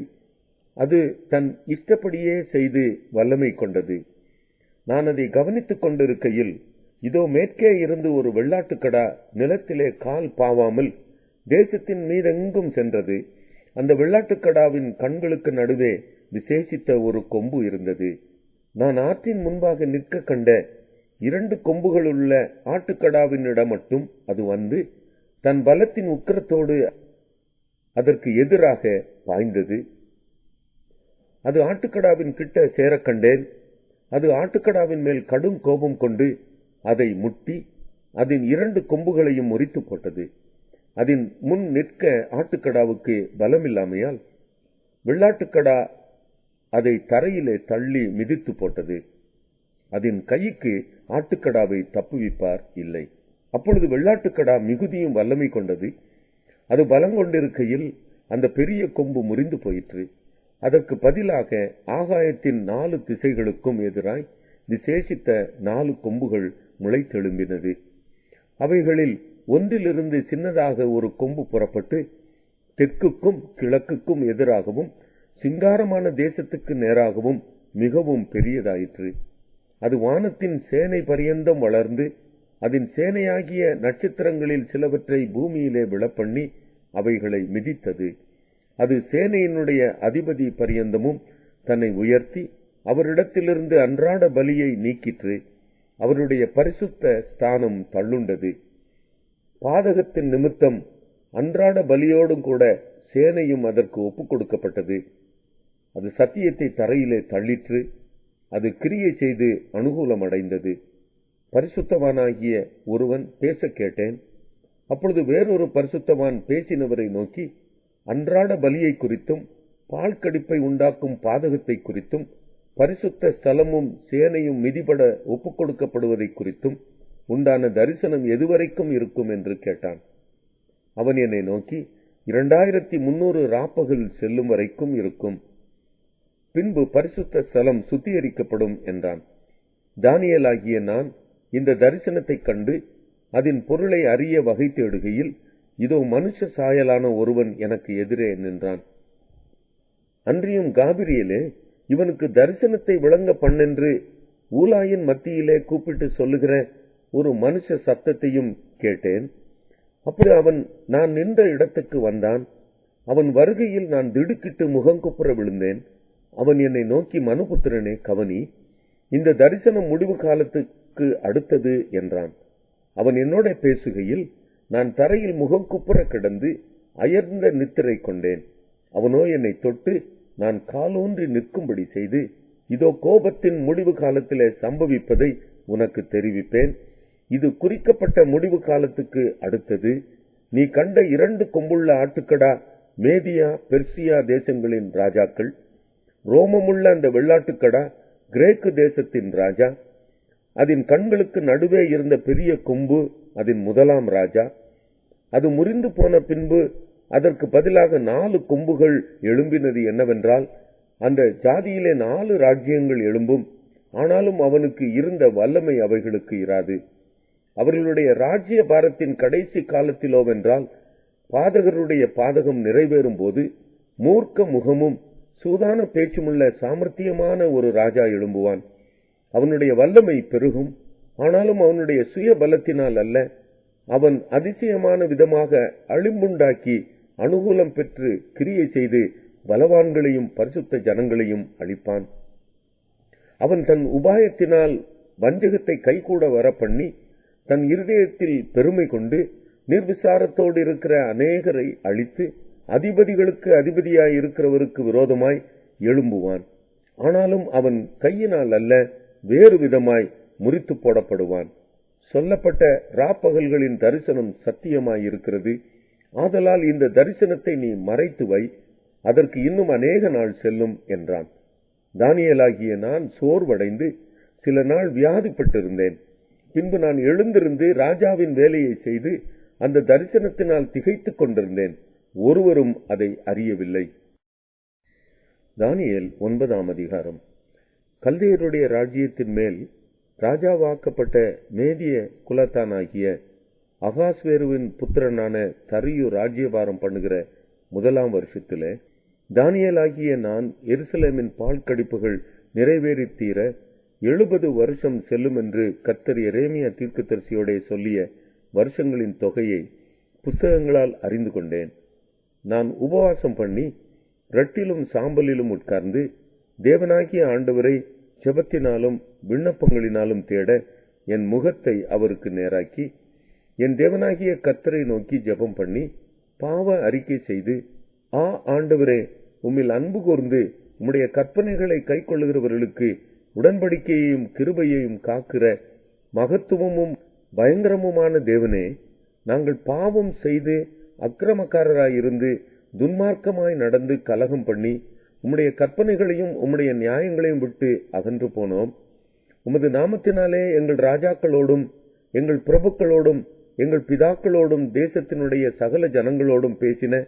அது தன் இஷ்டப்படியே செய்து வல்லமை கொண்டது. நான் அதை கவனித்துக் கொண்டிருக்கையில் இதோ மேற்கே இருந்து ஒரு வெள்ளாட்டுக்கடா நிலத்திலே கால் பாவாமல் தேசத்தின் மீதெங்கும் சென்றது. அந்த வெள்ளாட்டுக்கடாவின் கண்களுக்கு நடுவே விசேஷித்த ஒரு கொம்பு இருந்தது. நான் ஆற்றின் முன்பாக நிற்க கண்ட 2 கொம்புகளுள்ள ஆட்டுக்கடாவினிடம் மட்டும் அது வந்து தன் பலத்தின் உக்கிரத்தோடு அதற்கு எதிராக பாய்ந்தது. அது ஆட்டுக்கடாவின் கிட்ட சேர கண்டேன். அது ஆட்டுக்கடாவின் மேல் கடும் கோபம் கொண்டு அதை முட்டி அதன் 2 கொம்புகளையும் முறித்து போட்டது. அதன் முன் நிற்க ஆட்டுக்கடாவுக்கு பலமில்லாமையால் வெள்ளாட்டுக்கடா அதை தரையிலே தள்ளி மிதித்து போட்டது. அதன் கைக்கு ஆட்டுக்கடாவை தப்புவிப்பார் இல்லை. அப்பொழுது வெள்ளாட்டுக்கடா மிகுதியும் வல்லமை கொண்டது. அது பலங்கொண்டிருக்கையில் அந்த பெரிய கொம்பு முறிந்து போயிற்று. அதற்கு பதிலாக ஆகாயத்தின் 4 திசைகளுக்கும் எதிராய் விசேஷித்த 4 கொம்புகள் முளைத்தெழும்பினது. அவைகளில் ஒன்றிலிருந்து சின்னதாக ஒரு கொம்பு புறப்பட்டு தெற்குக்கும் கிழக்குக்கும் எதிராகவும் சிங்காரமான தேசத்துக்கு நேராகவும் மிகவும் பெரியதாயிற்று. அது வானத்தின் சேனை பரியந்தம் வளர்ந்து அதன் சேனையாகிய நட்சத்திரங்களில் சிலவற்றை பூமியிலே விழப்பண்ணி அவைகளை மிதித்தது. அது சேனையினுடைய அதிபதி பரியந்தமும் தன்னை உயர்த்தி அவரிடத்திலிருந்து அன்றாட பலியை நீக்கிற்று. அவருடைய பரிசுத்த ஸ்தானம் தள்ளுண்டது. பாதகத்தின் நிமித்தம் அன்றாட பலியோடும் கூட சேனையும் அதற்கு ஒப்புக் கொடுக்கப்பட்டது. அது சத்தியத்தை தரையிலே தள்ளிற்று. அது கிரியை செய்து அனுகூலம் அடைந்தது. பரிசுத்தவானாகிய ஒருவன் பேச கேட்டேன். அப்பொழுது வேறொரு பரிசுத்தவான் பேசினவரை நோக்கி, அன்றாட பலியை குறித்தும் பால் கடிப்பை உண்டாக்கும் பாதகத்தை குறித்தும் பரிசுத்த ஸ்தலமும் சேனையும் மிதிபட ஒப்புக் கொடுக்கப்படுவதை குறித்தும் உண்டான தரிசனம் எதுவரைக்கும் இருக்கும் என்று கேட்டான். அவன் என்னை நோக்கி, 2300 ராப்பகல் செல்லும் வரைக்கும் இருக்கும். பின்பு பரிசுத்த ஸ்தலம் சுத்திகரிக்கப்படும் என்றான். தானியேலாகிய நான் இந்த தரிசனத்தைக் கண்டு அதன் பொருளை அறிய வகை தேடுகையில், இதோ மனுஷ சாயலான ஒருவன் எனக்கு எதிரே நின்றான். அன்றியும் காபிரியேலே, இவனுக்கு தரிசனத்தை விளங்க பண்ணென்று ஊலாயின் மத்தியிலே கூப்பிட்டு சொல்லுகிற ஒரு மனுஷ சத்தத்தையும் கேட்டேன். அப்படி அவன் நான் நின்ற இடத்துக்கு வந்தான். அவன் வருகையில் நான் திடுக்கிட்டு முகங்குப்புற விழுந்தேன். அவன் என்னை நோக்கி, மனுபுத்திரனே, கவனி, இந்த தரிசனம் முடிவு காலத்துக்கு அடுத்தது என்றான். அவன் என்னோட பேசுகையில் நான் தரையில் முகங்குப்புற கிடந்து அயர்ந்த நித்திரை கொண்டேன். அவனோ என்னை தொட்டு நான் காலூன்றி நிற்கும்படி செய்து, இதோ கோபத்தின் முடிவு காலத்திலே சம்பவிப்பதை உனக்கு தெரிவிப்பேன். இது குறிக்கப்பட்ட முடிவு காலத்துக்கு அடுத்தது. நீ கண்ட 2 கொம்புள்ள ஆட்டுக்கடா மேதியா பெர்சியா தேசங்களின் ராஜாக்கள். ரோமமுள்ள அந்த வெள்ளாட்டுக்கடா கிரேக்கு தேசத்தின் ராஜா. அதன் கண்களுக்கு நடுவே இருந்த பெரிய கொம்பு அதன் முதலாம் ராஜா. அது முறிந்து போன பின்பு அதற்கு பதிலாக 4 கொம்புகள் எழும்பினது என்னவென்றால், அந்த ஜாதியிலே 4 ராஜ்யங்கள் எழும்பும். ஆனாலும் அவனுக்கு இருந்த வல்லமை அவைகளுக்கு இராது. அவர்களுடைய ராஜ்ய பாரத்தின் கடைசி காலத்திலோவென்றால், பாதகருடைய பாதகம் நிறைவேறும் போது மூர்க்க முகமும் சூதான பேச்சுமுள்ள சாமர்த்தியமான ஒரு ராஜா எழும்புவான். அவனுடைய வல்லமை பெருகும். ஆனாலும் அவனுடைய சுய பலத்தினால் அல்ல. அவன் அதிசயமான விதமாக அழிம்புண்டாக்கி அனுகூலம் பெற்று கிரியை செய்து பலவான்களையும் பரிசுத்த ஜனங்களையும் அழிப்பான். அவன் தன் உபாயத்தினால் வஞ்சகத்தை கைகூட வர பண்ணி தன் இருதயத்தில் பெருமை கொண்டு நிர்விசாரத்தோடு இருக்கிற அநேகரை அழித்து அதிபதிகளுக்கு அதிபதியாய் இருக்கிறவருக்கு விரோதமாய் எழும்புவான். ஆனாலும் அவன் கையினால் அல்ல, வேறு விதமாய் முறித்து போடப்படுவான். சொல்லப்பட்ட ராப்பகல்களின் தரிசனம் சத்தியமாய் இருக்கிறது. ஆதலால் இந்த தரிசனத்தை நீ மறைத்து வை, அதற்கு இன்னும் அநேக நாள் செல்லும் என்றான். தானியேலாகிய நான் சோர்வடைந்து சில நாள் வியாதிப்பட்டிருந்தேன். பின்பு நான் எழுந்திருந்து ராஜாவின் வேலையை செய்து அந்த தரிசனத்தினால் திகைத்துக் கொண்டிருந்தேன். ஒருவரும் அதை அறியவில்லை. தானியேல் 9ஆம் அதிகாரம். கல்தேயருடைய ராஜ்யத்தின் மேல் ராஜாவாக்கப்பட்ட மேதிய குலத்தானாகிய அகாஸ்வேருவின் புத்திரனான தரியு ராஜ்யபாரம் பண்ணுகிற 1ஆம் வருஷத்திலே தானியேலாகிய நான் எருசலேமின் பால் கடிப்புகள் நிறைவேறி தீர 70 வருஷம் செல்லும் என்று கர்த்தர் எரேமியா தீர்க்கதரிசியோடே சொல்லிய வருஷங்களின் தொகையை புஸ்தகங்களால் அறிந்து கொண்டேன். நான் உபவாசம் பண்ணி இரட்டிலும் சாம்பலிலும் உட்கார்ந்து தேவனாகிய ஆண்டவரை ஜெபத்தினாலும் விண்ணப்பங்களினாலும் தேட என் முகத்தை அவருக்கு நேராக்கி என் தேவனாகிய கர்த்தரை நோக்கி ஜெபம் பண்ணி பாவ அறிக்கை செய்து, ஆண்டவரே, உம்மில் அன்பு கூர்ந்து உம்முடைய கற்பனைகளை கைக்கொள்ளுகிறவர்களுக்கு உடன்படிக்கையையும் கிருபையையும் காக்கிற மகத்துவமும் பயங்கரமுமான தேவனே, நாங்கள் பாவம் செய்து அக்கிரமக்காரராயிருந்து துன்மார்க்கமாய் நடந்து கலகம் பண்ணி உம்முடைய கற்பனைகளையும் உம்முடைய நியாயங்களையும் விட்டு அகன்று போனோம். உமது நாமத்தினாலே எங்கள் ராஜாக்களோடும் எங்கள் பிரபுக்களோடும் எங்கள் பிதாக்களோடும் தேசத்தினுடைய சகல ஜனங்களோடும் பேசின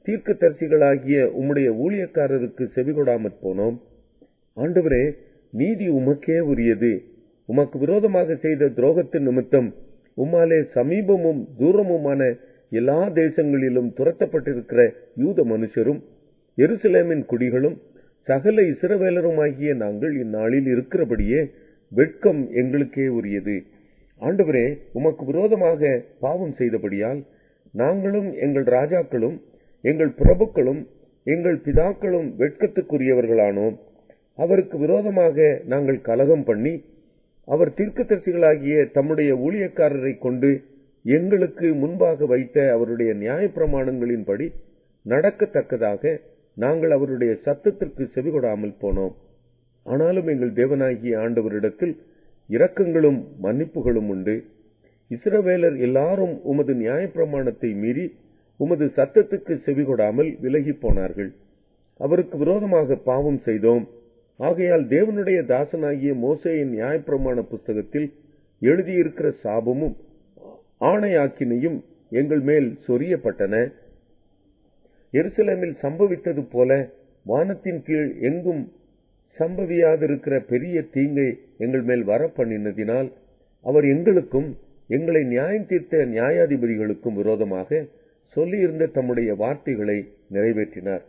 தீர்க்கதரிசிகளாகிய உம்முடைய ஊழியக்காரருக்கு செவிகொடாமற் போனோம். ஆண்டவரே, நீதி உமக்கே உரியது. உமக்கு விரோதமாக செய்த துரோகத்தின் நிமித்தம் உம்மாலே சமீபமும் தூரமுமான எல்லா தேசங்களிலும் துரத்தப்பட்டிருக்கிற யூத மனுஷரும் எருசலேமின் குடிகளும் சகல இஸ்ரவேலருமாகிய நாங்கள் இந்நாளில் இருக்கிறபடியே வெட்கம் எங்களுக்கே உரியது. ஆண்டவரே, உமக்கு விரோதமாக பாவம் செய்தபடியால் நாங்களும் எங்கள் ராஜாக்களும் எங்கள் பிரபுக்களும் எங்கள் பிதாக்களும் வெட்கத்துக்குரியவர்களானோம். அவருக்கு விரோதமாக நாங்கள் கலகம் பண்ணி, அவர் தீர்க்கதரிசிகளாகிய தம்முடைய ஊழியக்காரரை கொண்டு எங்களுக்கு முன்பாக வைத்த அவருடைய நியாயப்பிரமாணங்களின்படி நடக்கத்தக்கதாக நாங்கள் அவருடைய சத்தத்திற்கு செவிகொடாமல் போனோம். ஆனாலும் எங்கள் தேவனாகிய ஆண்டவரிடத்தில் இரக்கங்களும் மன்னிப்புகளும் உண்டு. இஸ்ரவேலர் எல்லாரும் உமது நியாயப்பிரமாணத்தை மீறி உமது சத்தத்துக்கு செவிகொடாமல் விலகி போனார்கள். அவருக்கு விரோதமாக பாவம் செய்தோம். ஆகையால் தேவனுடைய தாசனாகிய மோசேயின் நியாயப்பிரமாண புஸ்தகத்தில் எழுதியிருக்கிற சாபமும் ஆணையாக்கினையும் எங்கள் மேல் சொரியப்பட்டன. எருசலேமில் சம்பவித்தது போல வானத்தின் கீழ் எங்கும் சம்பவியாதிருக்கிற பெரிய தீங்கை எங்கள் மேல் வர பண்ணினதினால் அவர் எங்களுக்கும் எங்களை நியாயம் தீர்த்த நியாயாதிபதிகளுக்கும் விரோதமாக சொல்லியிருந்த தம்முடைய வார்த்தைகளை நிறைவேற்றினார்.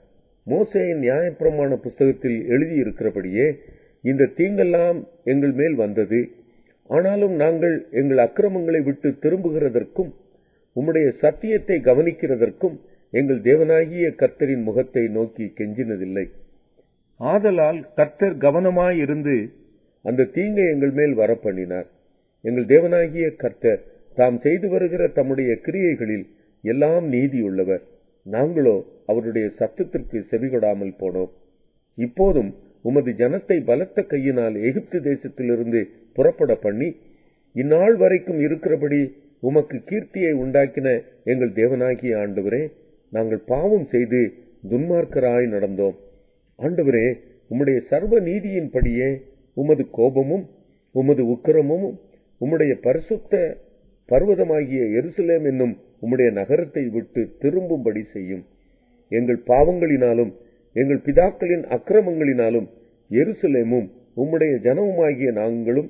மோசேயின் நியாயப்பிரமாண புஸ்தகத்தில் எழுதியிருக்கிறபடியே இந்த தீங்கெல்லாம் எங்கள் மேல் வந்தது. ஆனாலும் நாங்கள் எங்கள் அக்கிரமங்களை விட்டு திரும்புகிறதற்கும் உம்முடைய சத்தியத்தை கவனிக்கிறதற்கும் எங்கள் தேவனாகிய கர்த்தரின் முகத்தை நோக்கி கெஞ்சினதில்லை. ஆதலால் கர்த்தர் கவனமாயிருந்து அந்த தீங்கை எங்கள் மேல் வர பண்ணினார். எங்கள் தேவனாகிய கர்த்தர் தாம் செய்து வருகிற தம்முடைய கிரியைகளில் எல்லாம் நீதியுள்ளவர். நாங்களோ அவருடைய சத்தத்திற்கு செவிகொடாமல் போனோம். இப்போதும் உமது ஜனத்தை பலத்த கையினால் எகிப்து தேசத்திலிருந்து புறப்பட பண்ணி இந்நாள் வரைக்கும் இருக்கிறபடி உமக்கு கீர்த்தியை உண்டாக்கின எங்கள் தேவனாகிய ஆண்டவரே, நாங்கள் பாவம் செய்து துன்மார்க்கராய் நடந்தோம். ஆண்டவரே, உம்முடைய சர்வ நீதியின்படியே உமது கோபமும் உமது உக்கிரமும் உம்முடைய பரிசுத்த பர்வதமாகிய எருசலேம் என்னும் உம்முடைய நகரத்தை விட்டு திரும்பும்படி செய்யும். எங்கள் பாவங்களினாலும் எங்கள் பிதாக்களின் அக்கிரமங்களினாலும் எருசலேமும் உம்முடைய ஜனமுமாகிய நாங்களும்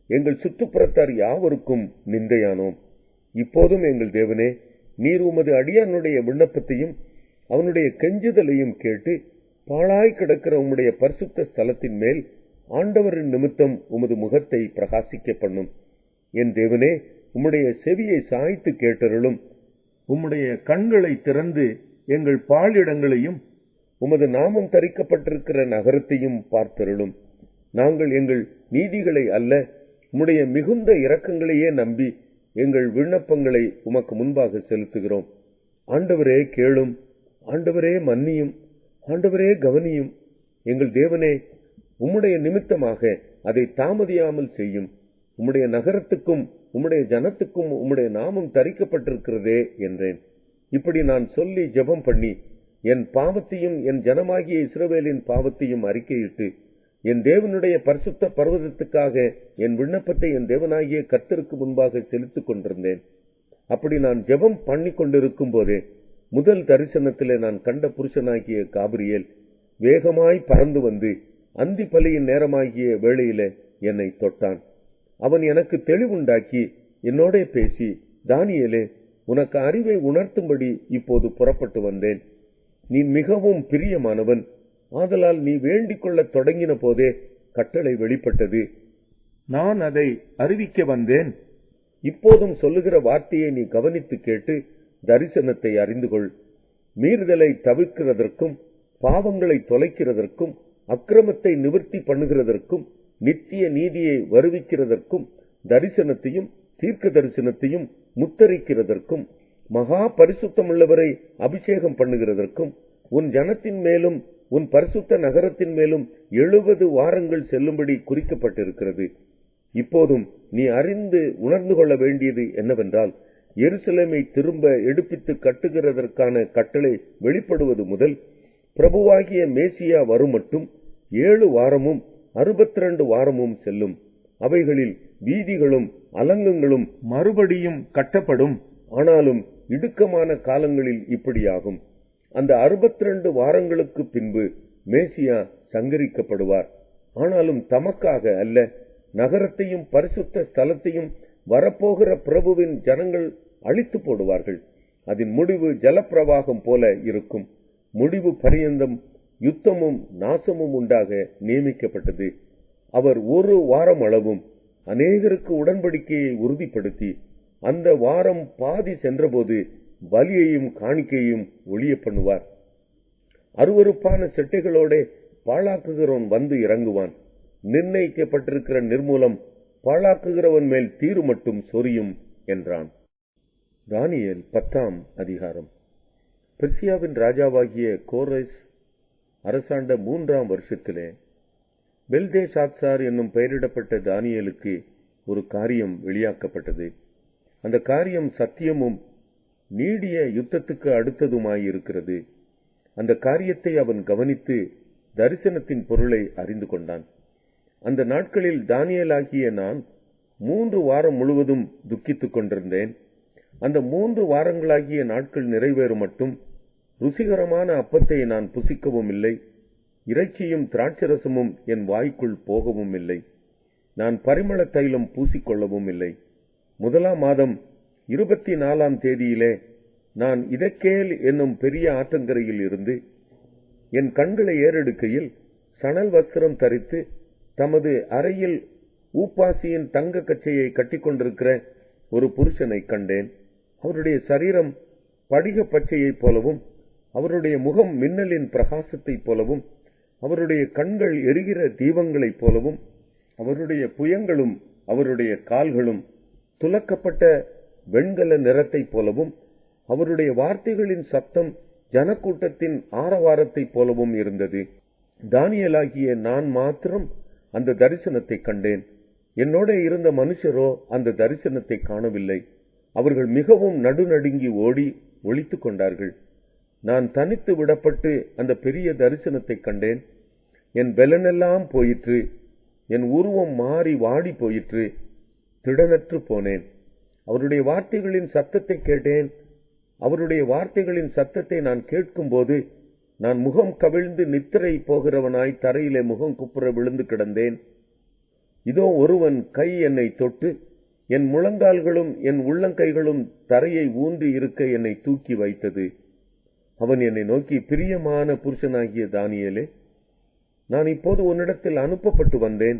எங்கள் சுற்றுப்புறத்தார் யாவருக்கும் நிந்தையானோம். இப்போதும் எங்கள் தேவனே, நீர் உமது அடியானுடைய விண்ணப்பத்தையும் அவனுடைய கெஞ்சுதலையும் கேட்டு பாழாய் கிடக்கிற உம்முடைய பரிசுத்த ஸ்தலத்தின் மேல் ஆண்டவரின் நிமித்தம் உமது முகத்தை பிரகாசிக்க பண்ணும். என் தேவனே, உம்முடைய செவியை சாய்த்து கேட்டருளும். உம்முடைய கண்களை திறந்து எங்கள் பாழிடங்களையும் உமது நாமம் தரிக்கப்பட்டிருக்கிற நகரத்தையும் பார்த்தருளும். நாங்கள் எங்கள் நீதிகளை அல்ல, உம்முடைய மிகுந்த இரக்கங்களையே நம்பி எங்கள் விண்ணப்பங்களை உமக்கு முன்பாக செலுத்துகிறோம். ஆண்டவரே கேளும், ஆண்டவரே மன்னியும், ஆண்டவரே கவனியும். எங்கள் தேவனே, உம்முடைய நிமித்தமாக அதை தாமதியாமல் செய்யும். உம்முடைய நகரத்துக்கும் உம்முடைய ஜனத்துக்கும் உம்முடைய நாமம் தரிக்கப்பட்டிருக்கிறதே என்றேன். இப்படி நான் சொல்லி ஜெபம் பண்ணி என் பாவத்தையும் என் ஜனமாகிய இஸ்ரவேலின் பாவத்தையும் அறிக்கையிட்டு என் தேவனுடைய பரிசுத்த பர்வதத்துக்காக என் விண்ணப்பத்தை என் தேவனாகிய கர்த்தருக்கு முன்பாக செலுத்திக் கொண்டிருந்தேன். அப்படி நான் ஜெபம் பண்ணி கொண்டிருக்கும் போதே முதல் தரிசனத்திலே நான் கண்ட புருஷனாகிய காபிரியேல் வேகமாய் பறந்து வந்து அந்தி பலியின் நேரமாகிய வேளையிலே என்னை தொட்டான். அவன் எனக்கு தெளிவுண்டாக்கி என்னோட பேசி, தானியேலே, உனக்கு அறிவை உணர்த்தும்படி இப்போது புறப்பட்டு வந்தேன். நீ மிகவும் பிரியமானவன். ஆதலால் நீ வேண்டிக் கொள்ள தொடங்கின போதே கட்டளை வெளிப்பட்டது. நான் அதை அறிவிக்க வந்தேன். இப்போதும் சொல்லுகிற வார்த்தையை நீ கவனித்து கேட்டு தரிசனத்தை அறிந்து கொள். மீறுதலை தவிர்க்கிறதற்கும் பாவங்களை தொலைக்கிறதற்கும் அக்கிரமத்தை நிவர்த்தி பண்ணுகிறதற்கும் நித்திய நீதியை வருவிக்கிறதற்கும் தரிசனத்தையும் தீர்க்க தரிசனத்தையும் முத்தரிக்கிறதற்கும் மகா பரிசுத்தமுள்ளவரை அபிஷேகம் பண்ணுகிறதற்கும் உன் ஜனத்தின் மேலும் உன் பரிசுத்த நகரத்தின் மேலும் 70 வாரங்கள் செல்லும்படி குறிக்கப்பட்டிருக்கிறது. இப்போதும் நீ அறிந்து உணர்ந்து கொள்ள வேண்டியது என்னவென்றால், எருசலேமை திரும்ப எடுப்பித்து கட்டுகிறதற்கான கட்டளை வெளிப்படுவது முதல் பிரபுவாகிய மேசியா வரும் மட்டும் 7 வாரமும் 62 வாரமும் செல்லும். அவைகளில் வீதிகளும் அலங்கங்களும் மறுபடியும் கட்டப்படும். ஆனாலும் இடுக்கமான காலங்களில் இப்படியாகும். அந்த 62 வாரங்களுக்கு பின்பு மேசியா சங்கரிக்கப்படுவார். ஆனாலும் தமக்காக அல்ல, நகரத்தையும் பரிசுத்த ஸ்தலத்தையும் வரப்போகிற பிரபுவின் ஜனங்கள் அழித்து போடுவார்கள். அதன் முடிவு ஜலப்பிரவாகம் போல இருக்கும். முடிவு பரியந்தம் யுத்தமும் நாசமும் உண்டாக நியமிக்கப்பட்டது. அவர் 1 வாரம் அளவும் அநேகருக்கு உடன்படிக்கையை உறுதிப்படுத்தி அந்த வாரம் பாதி சென்றபோது பலியையும் காணிக்கையும் ஒழிய பண்ணுவார். அருவருப்பான செட்டைகளோட பாழாக்குகிறவன் வந்து இறங்குவான். நிர்ணயிக்கப்பட்டிருக்கிற நிர்மூலம் பாழாக்குகிறவன் மேல் தீரு மட்டும் சொரியும் என்றான். தானியேல் 10ஆம் அதிகாரம். பெர்சியாவின் ராஜாவாகிய கோரேஸ் அரசாண்ட 3ஆம் வருஷத்திலே பெல்தேஷாத்சார் என்னும் பெயரிடப்பட்ட தானியேலுக்கு ஒரு காரியம் வெளியாக்கப்பட்டது. அந்த காரியம் சத்தியமும் நீடிய யுத்தத்துக்கு அடுத்ததுமாயிருக்கிறது. அந்த காரியத்தை அவன் கவனித்து தரிசனத்தின் பொருளை அறிந்து கொண்டான். அந்த நாட்களில் தானியேலாகிய நான் 3 வாரம் முழுவதும் துக்கித்துக் கொண்டிருந்தேன். அந்த 3 வாரங்களாகிய நாட்கள் நிறைவேறும் மட்டும் ருசிகரமான அப்பத்தை நான் புசிக்கவும் இல்லை, இறைச்சியும் திராட்சரசமும் என் வாய்க்குள் போகவும் இல்லை. நான் பரிமள தைலம் பூசிக்கொள்ளவும் இல்லை. 1ஆம் மாதம் 24ஆம் தேதியிலே நான் இதக்கேல் என்னும் பெரிய ஆற்றங்கரையில் இருந்து என் கண்களை ஏறெடுக்கையில் சணல் வஸ்திரம் தரித்து தமது அறையில் ஊப்பாசியின் தங்க கச்சையை கட்டிக்கொண்டிருக்கிற ஒரு புருஷனை கண்டேன். அவருடைய சரீரம் படிக பச்சையைப் போலவும், அவருடைய முகம் மின்னலின் பிரகாசத்தைப் போலவும், அவருடைய கண்கள் எரிகிற தீபங்களைப் போலவும், அவருடைய புயங்களும் அவருடைய கால்களும் துலக்கப்பட்ட வெண்கல நிறத்தைப் போலவும், அவருடைய வார்த்தைகளின் சத்தம் ஜனக்கூட்டத்தின் ஆரவாரத்தைப் போலவும் இருந்தது. தானியேலாகிய நான் மாத்திரம் அந்த தரிசனத்தை கண்டேன். என்னோட இருந்த மனுஷரோ அந்த தரிசனத்தை காணவில்லை. அவர்கள் மிகவும் நடுநடுங்கி ஓடி ஒளித்துக் கொண்டார்கள். நான் தனித்து விடப்பட்டு அந்த பெரிய தரிசனத்தை கண்டேன். என் பெலனெல்லாம் போயிற்று, என் உருவம் மாறி வாடி போயிற்று, திடனற்று போனேன். அவருடைய வார்த்தைகளின் சத்தத்தை கேட்டேன். அவருடைய வார்த்தைகளின் சத்தத்தை நான் கேட்கும்போது நான் முகம் கவிழ்ந்து நித்திரை போகிறவனாய் தரையிலே முகம் குப்புற விழுந்து கிடந்தேன். இதோ ஒருவன் கை என்னை தொட்டு என் முழங்கால்களும் என் உள்ளங்கைகளும் தரையை ஊன்றி இருக்க என்னை தூக்கி வைத்தது. அவன் என்னை நோக்கி, பிரியமான புருஷனாகிய தானியேலே, நான் இப்போது உன்னிடத்தில் அனுப்பப்பட்டு வந்தேன்.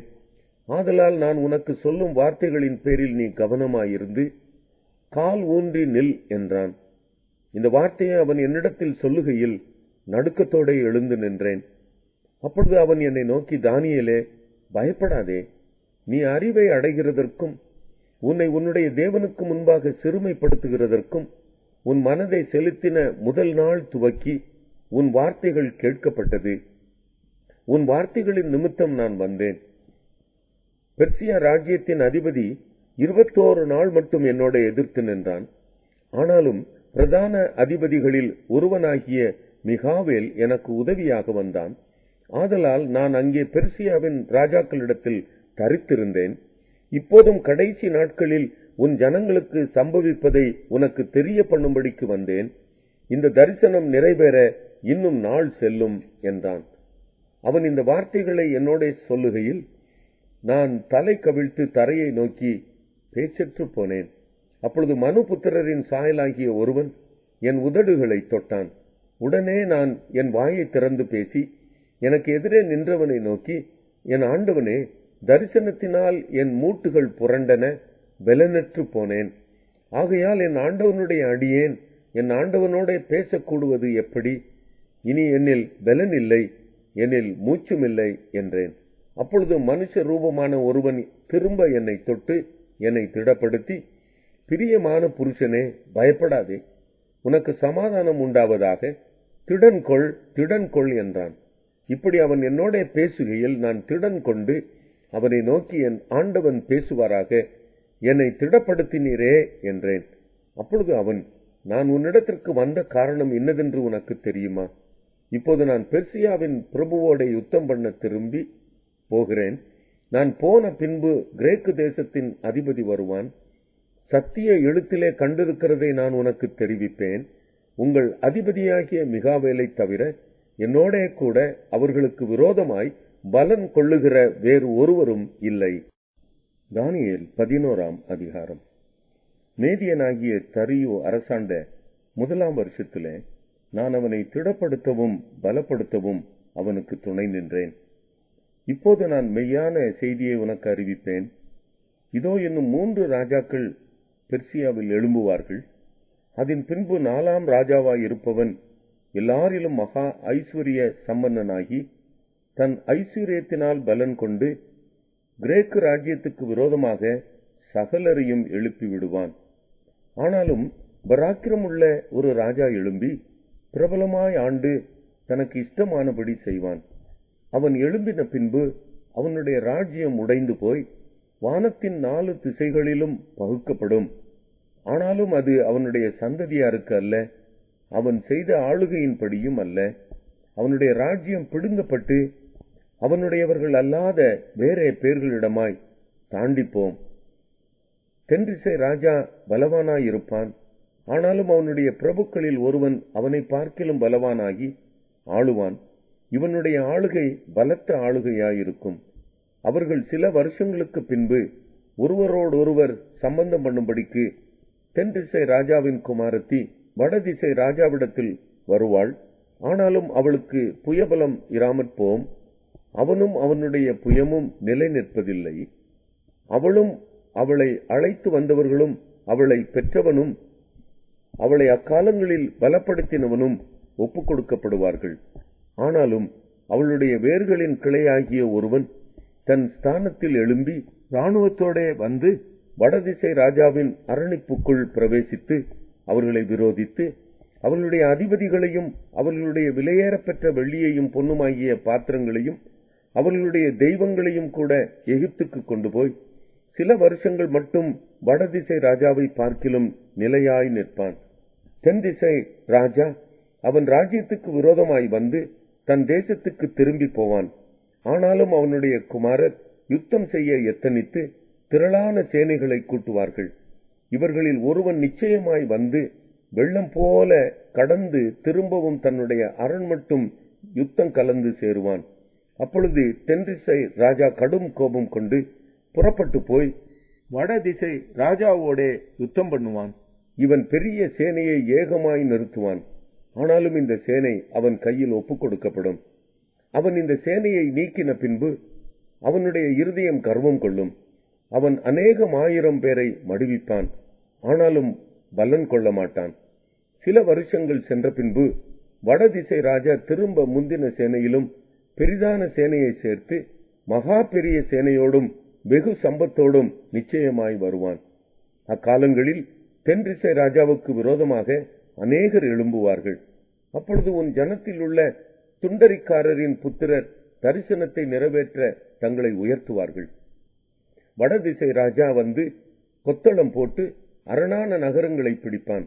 ஆதலால் நான் உனக்கு சொல்லும் வார்த்தைகளின் பேரில் நீ கவனமாயிருந்து கால் ஊன்றி நில் என்றான். இந்த வார்த்தையை அவன் என்னிடத்தில் சொல்லுகையில் நடுக்கத்தோடு எழுந்து நின்றேன். அப்பொழுது அவன் என்னை நோக்கி, தானியேலே, பயப்படாதே. நீ அறிவை அடைகிறதற்கும் உன்னை உன்னுடைய தேவனுக்கு முன்பாக சிறுமைப்படுத்துகிறதற்கும் உன் மனதை செலுத்தின முதல் நாள் துவக்கி உன் வார்த்தைகள் கேட்கப்பட்டது. உன் வார்த்தைகளின் நிமித்தம் நான் வந்தேன். பெர்சியா ராஜ்யத்தின் அதிபதி 21 நாள் மட்டும் என்னோட எதிர்த்து நின்றான். ஆனாலும் பிரதான அதிபதிகளில் ஒருவனாகிய மிகாவேல் எனக்கு உதவியாக வந்தான். ஆதலால் நான் அங்கே பெர்சியாவின் ராஜாக்களிடத்தில் தரித்திருந்தேன். இப்போதும் கடைசி நாட்களில் உன் ஜனங்களுக்கு சம்பவிப்பதை உனக்கு தெரிய பண்ணும்படிக்கு வந்தேன். இந்த தரிசனம் நிறைவேற இன்னும் நாள் செல்லும் என்றான். அவன் இந்த வார்த்தைகளை என்னோட சொல்லுகையில் நான் தலை கவிழ்த்து தரையை நோக்கி பேச்சற்று போனேன். அப்பொழுது மனுபுத்திரரின் சாயலாகிய ஒருவன் என் உதடுகளை தொட்டான். உடனே நான் என் வாயை திறந்து பேசி எனக்கு எதிரே நின்றவனை நோக்கி, என் ஆண்டவனே, தரிசனத்தினால் என் மூட்டுகள் புரண்டன, பெலனற்று போனேன். ஆகையால் என் ஆண்டவனுடைய அடியேன் என் ஆண்டவனோட பேசக்கூடுவது எப்படி? இனி என்னில் பெலன் இல்லை, என்னில் மூச்சுமில்லை என்றேன். அப்பொழுது மனுஷ ரூபமான ஒருவன் திரும்ப என்னை தொட்டு என்னை திடப்படுத்தி, பிரியமான புருஷனே, பயப்படாதே, உனக்கு சமாதானம் உண்டாவதாக, திடன் கொள், திடன் கொள் என்றான். இப்படி அவன் என்னோட பேசுகையில் நான் திடன் கொண்டு அவனை நோக்கி, என் ஆண்டவன் பேசுவாராக, என்னை திடப்படுத்தினீரே என்றேன். அப்பொழுது அவன், நான் உன்னிடத்திற்கு வந்த காரணம் இன்னதென்று உனக்கு தெரியுமா? இப்போது நான் பெர்சியாவின் பிரபுவோட யுத்தம் பண்ண திரும்பி போகிறேன். நான் போன பின்பு கிரேக்கு தேசத்தின் அதிபதி வருவான். சத்திய எழுத்திலே கண்டிருக்கிறதை நான் உனக்கு தெரிவிப்பேன். உங்கள் அதிபதியாகிய மிகாவேலை தவிர என்னோட கூட அவர்களுக்கு விரோதமாய் பலன் கொள்ளுகிற வேறு ஒருவரும் இல்லை. தானியேல் 11ஆம் அதிகாரம். மேதியனாகிய தரியு அரசாண்ட 1ஆம் வருஷத்திலே நான் அவனை திடப்படுத்தவும் பலப்படுத்தவும் அவனுக்கு துணை நின்றேன். இப்போது நான் மெய்யான செய்தியை உனக்கு அறிவிப்பேன். இதோ இன்னும் 3 ராஜாக்கள் பெர்சியாவில் எழும்புவார்கள். அதன் பின்பு 4ஆம் ராஜாவாய் இருப்பவன் எல்லாரிலும் மகா ஐஸ்வர்ய சம்பன்னனாகி தன் ஐசுரியத்தினால் பலன் கொண்டு கிரேக்கு ராஜ்யத்துக்கு விரோதமாக சகலரையும் எழுப்பி விடுவான். ஆனாலும் பராக்கிரமுள்ள ஒரு ராஜா எழும்பி பிரபலமாய் ஆண்டு தனக்கு இஷ்டமானபடி செய்வான். அவன் எழும்பின பின்பு அவனுடைய ராஜ்யம் உடைந்து போய் வானத்தின் 4 திசைகளிலும் பகுக்கப்படும். ஆனாலும் அது அவனுடைய சந்ததியாருக்கு அல்ல, அவன் செய்த ஆளுகையின்படியும் அல்ல. அவனுடைய ராஜ்யம் பிடுங்கப்பட்டு அவனுடையவர்கள் அல்லாத வேறே பேர்களிடமாய் தாண்டிப்போம். தென்திசை ராஜா பலவானாயிருப்பான். ஆனாலும் அவனுடைய பிரபுக்களில் ஒருவன் அவனை பார்க்கிலும் பலவானாகி ஆளுவான். இவனுடைய ஆளுகை பலத்த ஆளுகையாயிருக்கும். அவர்கள் சில வருஷங்களுக்கு பின்பு ஒருவரோடொருவர் சம்பந்தம் பண்ணும்படிக்கு தென்திசை ராஜாவின் குமாரத்தி வடதிசை ராஜாவிடத்தில் வருவாள். ஆனாலும் அவளுக்கு புயபலம் இராமற் போம். அவனும் அவனுடைய புயமும் நிலை நிற்பதில்லை. அவளும் அவளை அழைத்து வந்தவர்களும் அவளை பெற்றவனும் அவளை அக்காலங்களில் பலப்படுத்தினவனும் ஒப்புக் கொடுக்கப்படுவார்கள். ஆனாலும் அவளுடைய வேர்களின் கிளையாகிய ஒருவன் தன் ஸ்தானத்தில் எழும்பி இராணுவத்தோட வந்து வடதிசை ராஜாவின் அரணிப்புக்குள் பிரவேசித்து அவர்களை விரோதித்து அவர்களுடைய அதிபதிகளையும் அவர்களுடைய விலையேறப்பெற்ற வெள்ளியையும் பொன்னுமாகிய பாத்திரங்களையும் அவர்களுடைய தெய்வங்களையும் கூட எகிப்துக்கு கொண்டு போய் சில வருஷங்கள் மட்டும் வடதிசை ராஜாவை பார்க்கிலும் நிலையாய் நிற்பான். தென்திசை ராஜா அவன் ராஜ்யத்துக்கு விரோதமாய் வந்து தன் தேசத்துக்கு திரும்பி போவான். ஆனாலும் அவனுடைய குமாரர் யுத்தம் செய்ய எத்தனித்து திரளான சேனைகளை கூட்டுவார்கள். இவர்களில் ஒருவன் நிச்சயமாய் வந்து வெள்ளம் போல கடந்து திரும்பவும் தன்னுடைய அரண் மட்டும் யுத்தம் கலந்து சேருவான். அப்பொழுது தென்திசை ராஜா கடும் கோபம் கொண்டு புறப்பட்டு போய் வடதிசை ராஜாவோடே யுத்தம் பண்ணுவான். இவன் பெரிய சேனையை ஏகமாய் நிறுத்துவான். ஆனாலும் இந்த சேனை அவன் கையில் ஒப்புக் கொடுக்கப்படும். அவன் இந்த சேனையை நீக்கின பின்பு அவனுடைய இருதயம் கர்வம் கொள்ளும். அவன் அநேகம் ஆயிரம் பேரை மடிவிப்பான். ஆனாலும் பலன் கொள்ள மாட்டான். சில வருஷங்கள் சென்ற பின்பு வடதிசை ராஜா திரும்ப முந்தின சேனையிலும் பெரிதான சேனையை சேர்த்து மகா பெரிய சேனையோடும் வெகு சம்பத்தோடும் நிச்சயமாய் வருவான். அக்காலங்களில் தென்திசை ராஜாவுக்கு விரோதமாக அநேகர் எழும்புவார்கள். அப்பொழுது உன் ஜனத்தில் உள்ள துண்டரிக்காரரின் புத்திரர் தரிசனத்தை நிறைவேற்ற தங்களை உயர்த்துவார்கள். வடதிசை ராஜா வந்து கொத்தளம் போட்டு அரணான நகரங்களை பிடிப்பான்.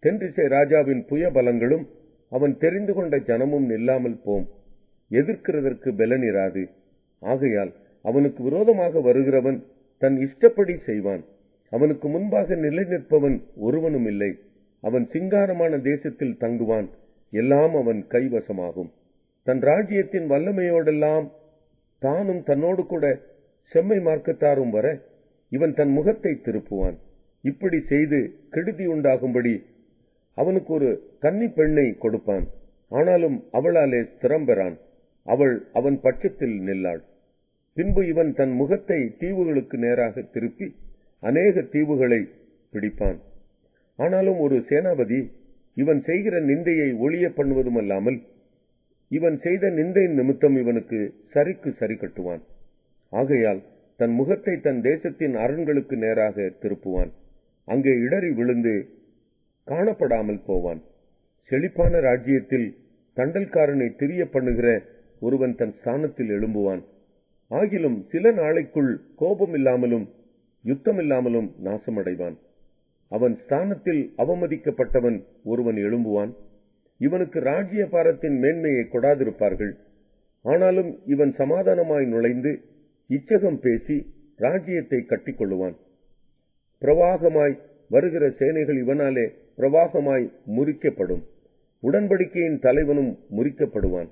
தென்திசை ராஜாவின் புய பலங்களும் அவன் தெரிந்து கொண்ட ஜனமும் நில்லாமல் போம். எதிர்க்கிறதற்கு பலனிராது. ஆகையால் அவனுக்கு விரோதமாக வருகிறவன் தன் இஷ்டப்படி செய்வான். அவனுக்கு முன்பாக நிலை நிற்பவன் ஒருவனும் இல்லை. அவன் சிங்காரமான தேசத்தில் தங்குவான். எல்லாம் அவன் கைவசமாகும். தன் ராஜ்யத்தின் வல்லமையோடெல்லாம் தானும் தன்னோடு கூட செம்மை மார்க்கத்தாரும் வர இவன் தன் முகத்தை திருப்புவான். இப்படி செய்து கெடுதி உண்டாகும்படி அவனுக்கு ஒரு கன்னி பெண்ணை கொடுப்பான். ஆனாலும் அவளாலே ஸ்திரம் பெறான். அவள் அவன் பட்சத்தில் நில்லாள். பின்பு இவன் தன் முகத்தை தீவுகளுக்கு நேராக திருப்பி அநேக தீவுகளை பிடிப்பான். ஆனாலும் ஒரு சேனாபதி இவன் செய்கிற நிந்தையை ஒழிய பண்ணுவதுமல்லாமல் இவன் செய்த நிந்தை நிமித்தம் இவனுக்கு சரிக்கு சரி கட்டுவான். ஆகையால் தன் முகத்தை தன் தேசத்தின் அரண்களுக்கு நேராக திருப்புவான். அங்கே இடறி விழுந்து காணப்படாமல் போவான். செழிப்பான ராஜ்யத்தில் தண்டல்காரனை திரிய பண்ணுகிற ஒருவன் தன் ஸ்தானத்தில் எழும்புவான். ஆகிலும் சில நாளைக்குள் கோபம் இல்லாமலும் யுத்தம் இல்லாமலும் நாசமடைவான். அவன் ஸ்தானத்தில் அவமதிக்கப்பட்டவன் ஒருவன் எழும்புவான். இவனுக்கு ராஜ்ய பாரத்தின் மேன்மையை கொடாதிருப்பார்கள். ஆனாலும் இவன் சமாதானமாய் நுழைந்து இச்சகம் பேசி ராஜ்யத்தை கட்டிக்கொள்ளுவான். பிரவாகமாய் வருகிற சேனைகள் இவனாலே பிரவாகமாய் முறிக்கப்படும். உடன்படிக்கையின் தலைவனும் முறிக்கப்படுவான்.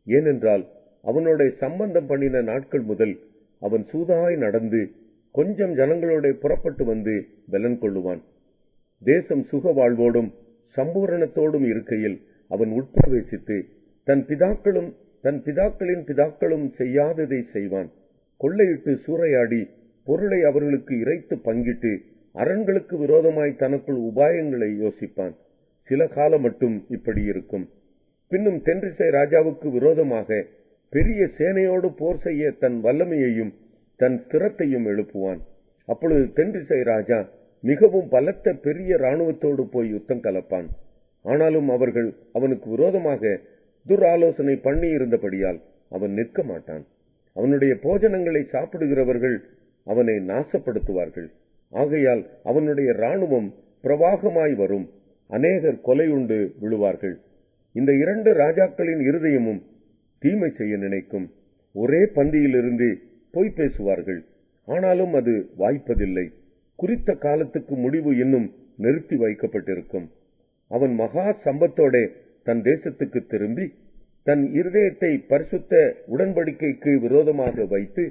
ஏனென்றால் அவனோட சம்பந்தம் பண்ணின நாட்கள் முதல் அவன் சூதாய் நடந்து கொஞ்சம் ஜனங்களோட புறப்பட்டு வந்து பலன் கொள்ளுவான். தேசம் சுக வாழ்வோடும் சம்பூரணத்தோடும் இருக்கையில் அவன் உட்பிரவேசித்து தன் பிதாக்களின் பிதாக்களும் செய்யாததை செய்வான். கொள்ளையிட்டு சூறையாடி பொருளை அவர்களுக்கு இறைத்து பங்கிட்டு அரண்களுக்கு விரோதமாய் தனக்குள் உபாயங்களை யோசிப்பான். சில காலம் மட்டும் இப்படி இருக்கும். பின்னும் தென்திசை ராஜாவுக்கு விரோதமாக பெரிய சேனையோடு போர் செய்ய தன் வல்லமையையும் தன் ஸ்திரத்தையும் எழுப்புவான். அப்பொழுது தென்திசை ராஜா மிகவும் பலத்த பெரிய இராணுவத்தோடு போய் யுத்தம் கலப்பான். ஆனாலும் அவர்கள் அவனுக்கு விரோதமாக துராலோசனை பண்ணி இருந்தபடியால் அவன் நிற்க மாட்டான். அவனுடைய போஜனங்களை சாப்பிடுகிறவர்கள் அவனை நாசப்படுத்துவார்கள். ஆகையால் அவனுடைய இராணுவம் பிரவாகமாய் வரும், அநேகர் கொலையுண்டு விழுவார்கள். இந்த இரண்டு ராஜாக்களின் இருதயமும் தீமை செய்ய நினைக்கும். ஒரே பந்தியிலிருந்து பொய் பேசுவார்கள், ஆனாலும் அது வாய்ப்பதில்லை. குறித்த காலத்துக்கு முடிவு இன்னும் நிறுத்தி வைக்கப்பட்டிருக்கும். அவன் மகா சம்பத்தோட தன் தேசத்துக்கு திரும்பி தன் இருதயத்தை பரிசுத்த உடன்படிக்கைக்கு விரோதமாக வைத்து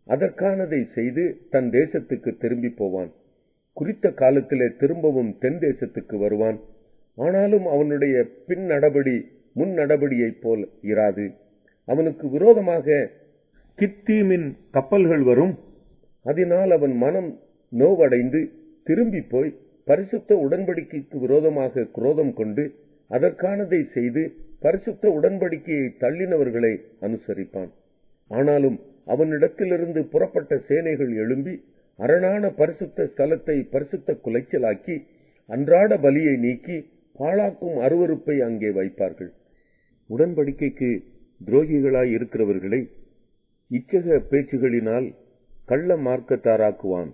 அதற்கானதை செய்து தன் தேசத்துக்கு திரும்பி போவான். குறித்த காலத்திலே திரும்பவும் தென் தேசத்துக்கு வருவான். ஆனாலும் அவனுடைய பின் நடபடி முன் நடபடியைப் போல் இராது. அவனுக்கு விரோதமாக கித்தீமின் கப்பல்கள் வரும். அதனால் அவன் மனம் நோவடைந்து திரும்பி போய் பரிசுத்த உடன்படிக்கைக்கு விரோதமாக குரோதம் கொண்டு அதற்கானதை செய்து பரிசுத்த உடன்படிக்கையை தள்ளினவர்களை அனுசரிப்பான். ஆனாலும் அவனிடத்திலிருந்து புறப்பட்ட சேனைகள் எழும்பி அரணான பரிசுத்த ஸ்தலத்தை பரிசுத்த குலைச்சலாக்கி அன்றாட பலியை நீக்கி பாழாக்கும் அருவருப்பை அங்கே வைப்பார்கள். உடன்படிக்கைக்கு துரோகிகளாய் இருக்கிறவர்களை இச்சக பேச்சுகளினால் கள்ள மார்க்கத்தாராக்குவான்.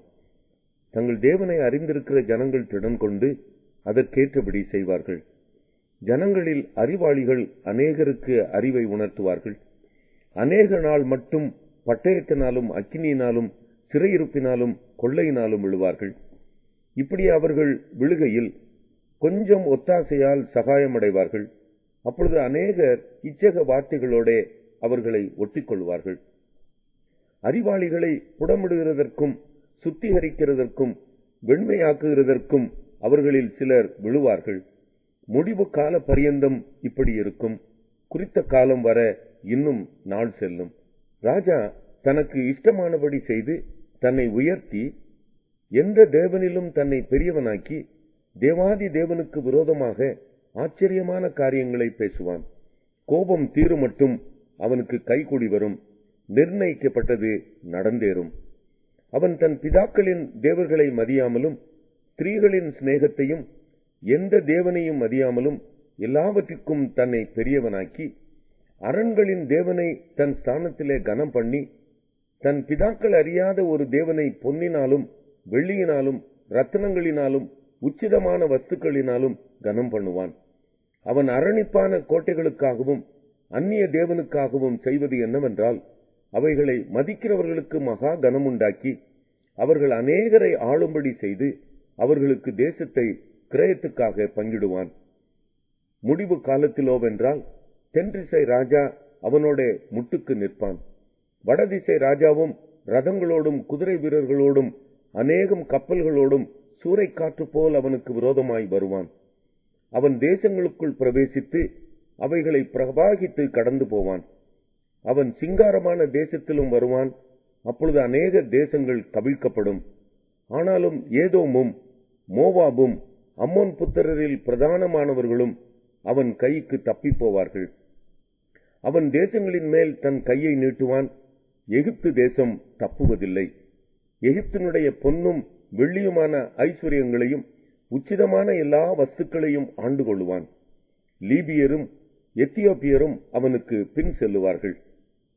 தங்கள் தேவனை அறிந்திருக்கிற ஜனங்கள் திடன் கொண்டு அதற்கேற்றபடி செய்வார்கள். ஜனங்களில் அறிவாளிகள் அநேகருக்கு அறிவை உணர்த்துவார்கள். அநேக நாள் மட்டும் பட்டயத்தினாலும் அக்கினியினாலும் சிறையிருப்பினாலும் கொள்ளையினாலும் விழுவார்கள். இப்படி அவர்கள் விழுகையில் கொஞ்சம் ஒத்தாசையால் சகாயமடைவார்கள். அப்பொழுது அநேகர் இச்சக வார்த்தைகளோட அவர்களை ஒட்டிக்கொள்வார்கள். அறிவாளிகளை புடமிடுகிறதற்கும் சுத்திகரிக்கிறதற்கும் வெண்மையாக்குகிறதற்கும் அவர்களில் சிலர் விழுவார்கள். முடிவு கால பரியந்தம் இப்படி இருக்கும். குறித்த காலம் வர இன்னும் நாள் செல்லும். ராஜா தனக்கு இஷ்டமானபடி செய்து தன்னை உயர்த்தி எந்த தேவனிலும் தன்னை பெரியவனாக்கி தேவாதி தேவனுக்கு விரோதமாக ஆச்சரியமான காரியங்களை பேசுவான். கோபம் தீரு மட்டும் அவனுக்கு கைகூடி வரும். நிர்ணயிக்கப்பட்டது நடந்தேறும். அவன் தன் பிதாக்களின் தேவர்களை மதியாமலும் ஸ்திரீகளின் சிநேகத்தையும் எந்த தேவனையும் மதியாமலும் எல்லாவற்றிற்கும் தன்னை பெரியவனாக்கி அரண்களின் தேவனை தன் ஸ்தானத்திலே கனம் பண்ணி தன் பிதாக்கள் அறியாத ஒரு தேவனை பொன்னினாலும் வெள்ளியினாலும் ரத்தினங்களினாலும் உச்சிதமான வஸ்துக்களினாலும் கனம் பண்ணுவான். அவன் அரணிப்பான கோட்டைகளுக்காகவும் அந்நிய தேவனுக்காகவும் செய்வது என்னவென்றால் அவைகளை மதிக்கிறவர்களுக்கு மகா கனமுண்டாக்கி அவர்கள் அநேகரை ஆளும்படி செய்து அவர்களுக்கு தேசத்தை கிரயத்துக்காக பங்கிடுவான். முடிவு காலத்திலோவென்றால் தென்திசை ராஜா அவனோட முட்டுக்கு நிற்பான். வடதிசை ராஜாவும் ரதங்களோடும் குதிரை வீரர்களோடும் அநேகம் கப்பல்களோடும் சூறைக்காற்று போல் அவனுக்கு விரோதமாய் வருவான். அவன் தேசங்களுக்குள் பிரவேசித்து அவைகளை பிரவாகித்து கடந்து போவான். அவன் சிங்காரமான தேசத்திலும் வருவான். அப்பொழுது அநேக தேசங்கள் கவிழ்க்கப்படும். ஆனாலும் ஏதோமும் மோவாபும் அம்மோன் புத்திரரில் பிரதானமானவர்களும் அவன் கைக்கு தப்பி போவார்கள். அவன் தேசங்களின் மேல் தன் கையை நீட்டுவான். எகிப்து தேசம் தப்புவதில்லை. எகிப்தினுடைய பொன்னும் வெள்ளியுமான ஐஸ்வர்யங்களையும் உச்சிதமான எல்லா வஸ்துக்களையும் ஆண்டு கொள்ளுவான். லீபியரும் எத்தியோப்பியரும் அவனுக்கு பின் செல்லுவார்கள்.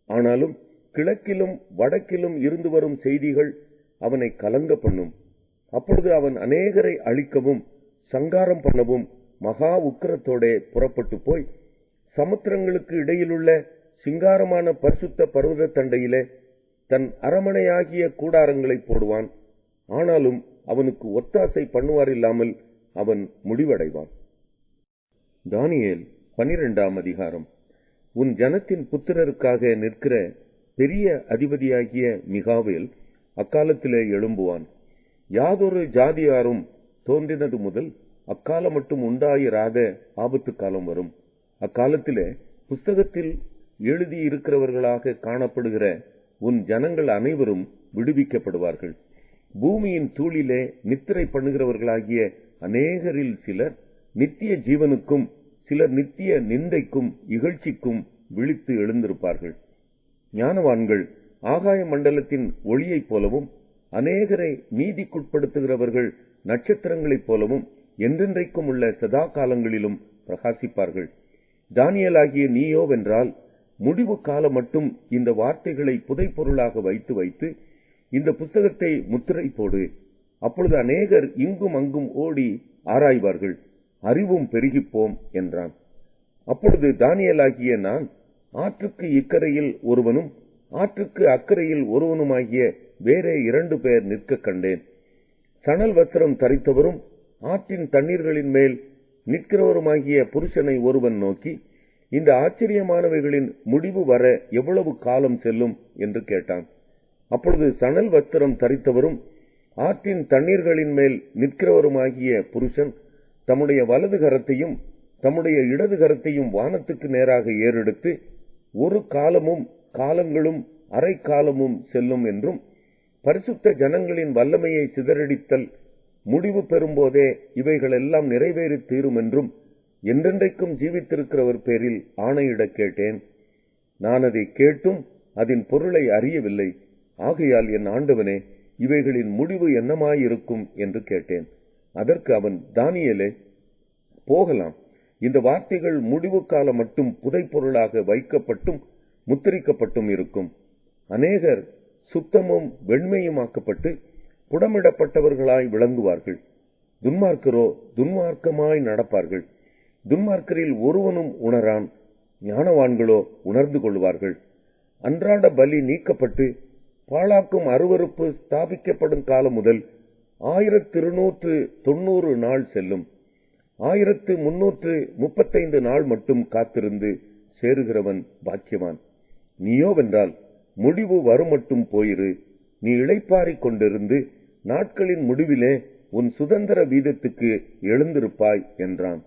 ஆனாலும் கிழக்கிலும் வடக்கிலும் இருந்து வரும் செய்திகள் அவனை கலங்க பண்ணும். அப்பொழுது அவன் அநேகரை அழிக்கவும் சங்காரம் பண்ணவும் மகா உக்கிரத்தோட புறப்பட்டு போய் சமுத்திரங்களுக்கு இடையிலுள்ள சிங்காரமான பரிசுத்த பர்வத தண்டையிலே தன் அரமனையாகிய கூடாரங்களை போடுவான். ஆனாலும் அவனுக்கு ஒத்தாசை பண்ணுவார் இல்லாமல் அவன் முடிவடைவான். தானியேல் 12ஆம் அதிகாரம். உன் ஜனத்தின் புத்திரருக்காக நிற்கிற பெரிய அதிபதியாகிய மிகாவேல் அக்காலத்திலே எழும்புவான். யாதொரு ஜாதியாரும் தோன்றினது முதல் அக்காலம் மட்டும் உண்டாயிராத ஆபத்து காலம் வரும். அக்காலத்திலே புஸ்தகத்தில் எழுதியிருக்கிறவர்களாக காணப்படுகிற உன் ஜனங்கள் அனைவரும் விடுவிக்கப்படுவார்கள். பூமியின் தூளிலே நித்திரை பண்ணுகிறவர்களாகிய அநேகரில் சிலர் நித்திய ஜீவனுக்கும் சிலர் நித்திய நிந்தைக்கும் இகழ்ச்சிக்கும் விழித்து எழுந்திருப்பார்கள். ஞானவான்கள் ஆகாய மண்டலத்தின் ஒளியைப் போலவும், அநேகரை நீதிக்குட்படுத்துகிறவர்கள் நட்சத்திரங்களைப் போலவும் என்றென்றைக்கும் உள்ள சதா காலங்களிலும் பிரகாசிப்பார்கள். தானியேலாகிய நீயோவென்றால் முடிவு காலம் மட்டும் இந்த வார்த்தைகளை புதைப்பொருளாக வைத்து வைத்து இந்த புஸ்தகத்தை முத்திரை போடு. அப்பொழுது அநேகர் இங்கும் அங்கும் ஓடி ஆராய்வார்கள், அறிவும் பெருகிப்போம் என்றான். அப்பொழுது தானியேலாகிய நான் ஆற்றுக்கு இக்கரையில் ஒருவனும் ஆற்றுக்கு அக்கரையில் ஒருவனுமாகிய வேறே 2 பேர் நிற்க கண்டேன். சணல் வஸ்திரம் தரித்தவரும் ஆற்றின் தண்ணீர்களின் மேல் நிற்கிறவருமாகிய புருஷனை ஒருவன் நோக்கி, இந்த ஆச்சரியமானவைகளின் முடிவு வர எவ்வளவு காலம் செல்லும் என்று கேட்டான். அப்பொழுது சணல் வஸ்திரம் தரித்தவரும் ஆற்றின் தண்ணீர்களின் மேல் நிற்கிறவருமாகிய புருஷன் தம்முடைய வலது கரத்தையும் தம்முடைய இடது கரத்தையும் வானத்துக்கு நேராக ஏறெடுத்து, ஒரு காலமும் காலங்களும் அரை காலமும் செல்லும் என்றும், பரிசுத்த ஜனங்களின் வல்லமையை சிதறடித்தல் முடிவு பெறும்போதே இவைகளெல்லாம் நிறைவேறி தீரும் என்றும் என்றென்றைக்கும் ஜீவித்திருக்கிறவர் பேரில் ஆணையிடக் கேட்டேன். நான் அதை கேட்டும் அதன் பொருளை அறியவில்லை. ஆகையால் என் ஆண்டவனே, இவைகளின் முடிவு என்னமாயிருக்கும் என்று கேட்டேன். அதற்கு அவன், தானியேலே, போகலாம். இந்த வார்த்தைகள் முடிவு காலம் மட்டும் புதைப்பொருளாக வைக்கப்பட்டும் முத்திரிக்கப்பட்டும் இருக்கும். அநேகர் சுத்தமும் வெண்மையுமாக்கப்பட்டு புடமிடப்பட்டவர்களாய் விளங்குவார்கள். துன்மார்க்கரோ துன்மார்க்கமாய் நடப்பார்கள். துன்மார்க்கரில் ஒருவனும் உணரான், ஞானவான்களோ உணர்ந்து கொள்வார்கள். அன்றாட பலி நீக்கப்பட்டு பாழாக்கும் அருவருப்பு ஸ்தாபிக்கப்படும் காலம் முதல் 1290 நாள் செல்லும். 1335 நாள் மட்டும் காத்திருந்து சேருகிறவன் பாக்கியவான். நீயோவென்றால் முடிவு வரும் மட்டும் போயிரு. நீ இளைப்பாறிக் கொண்டிருந்து நாட்களின் முடிவிலே உன் சுதந்திர வீதத்துக்கு எழுந்திருப்பாய் என்றான்.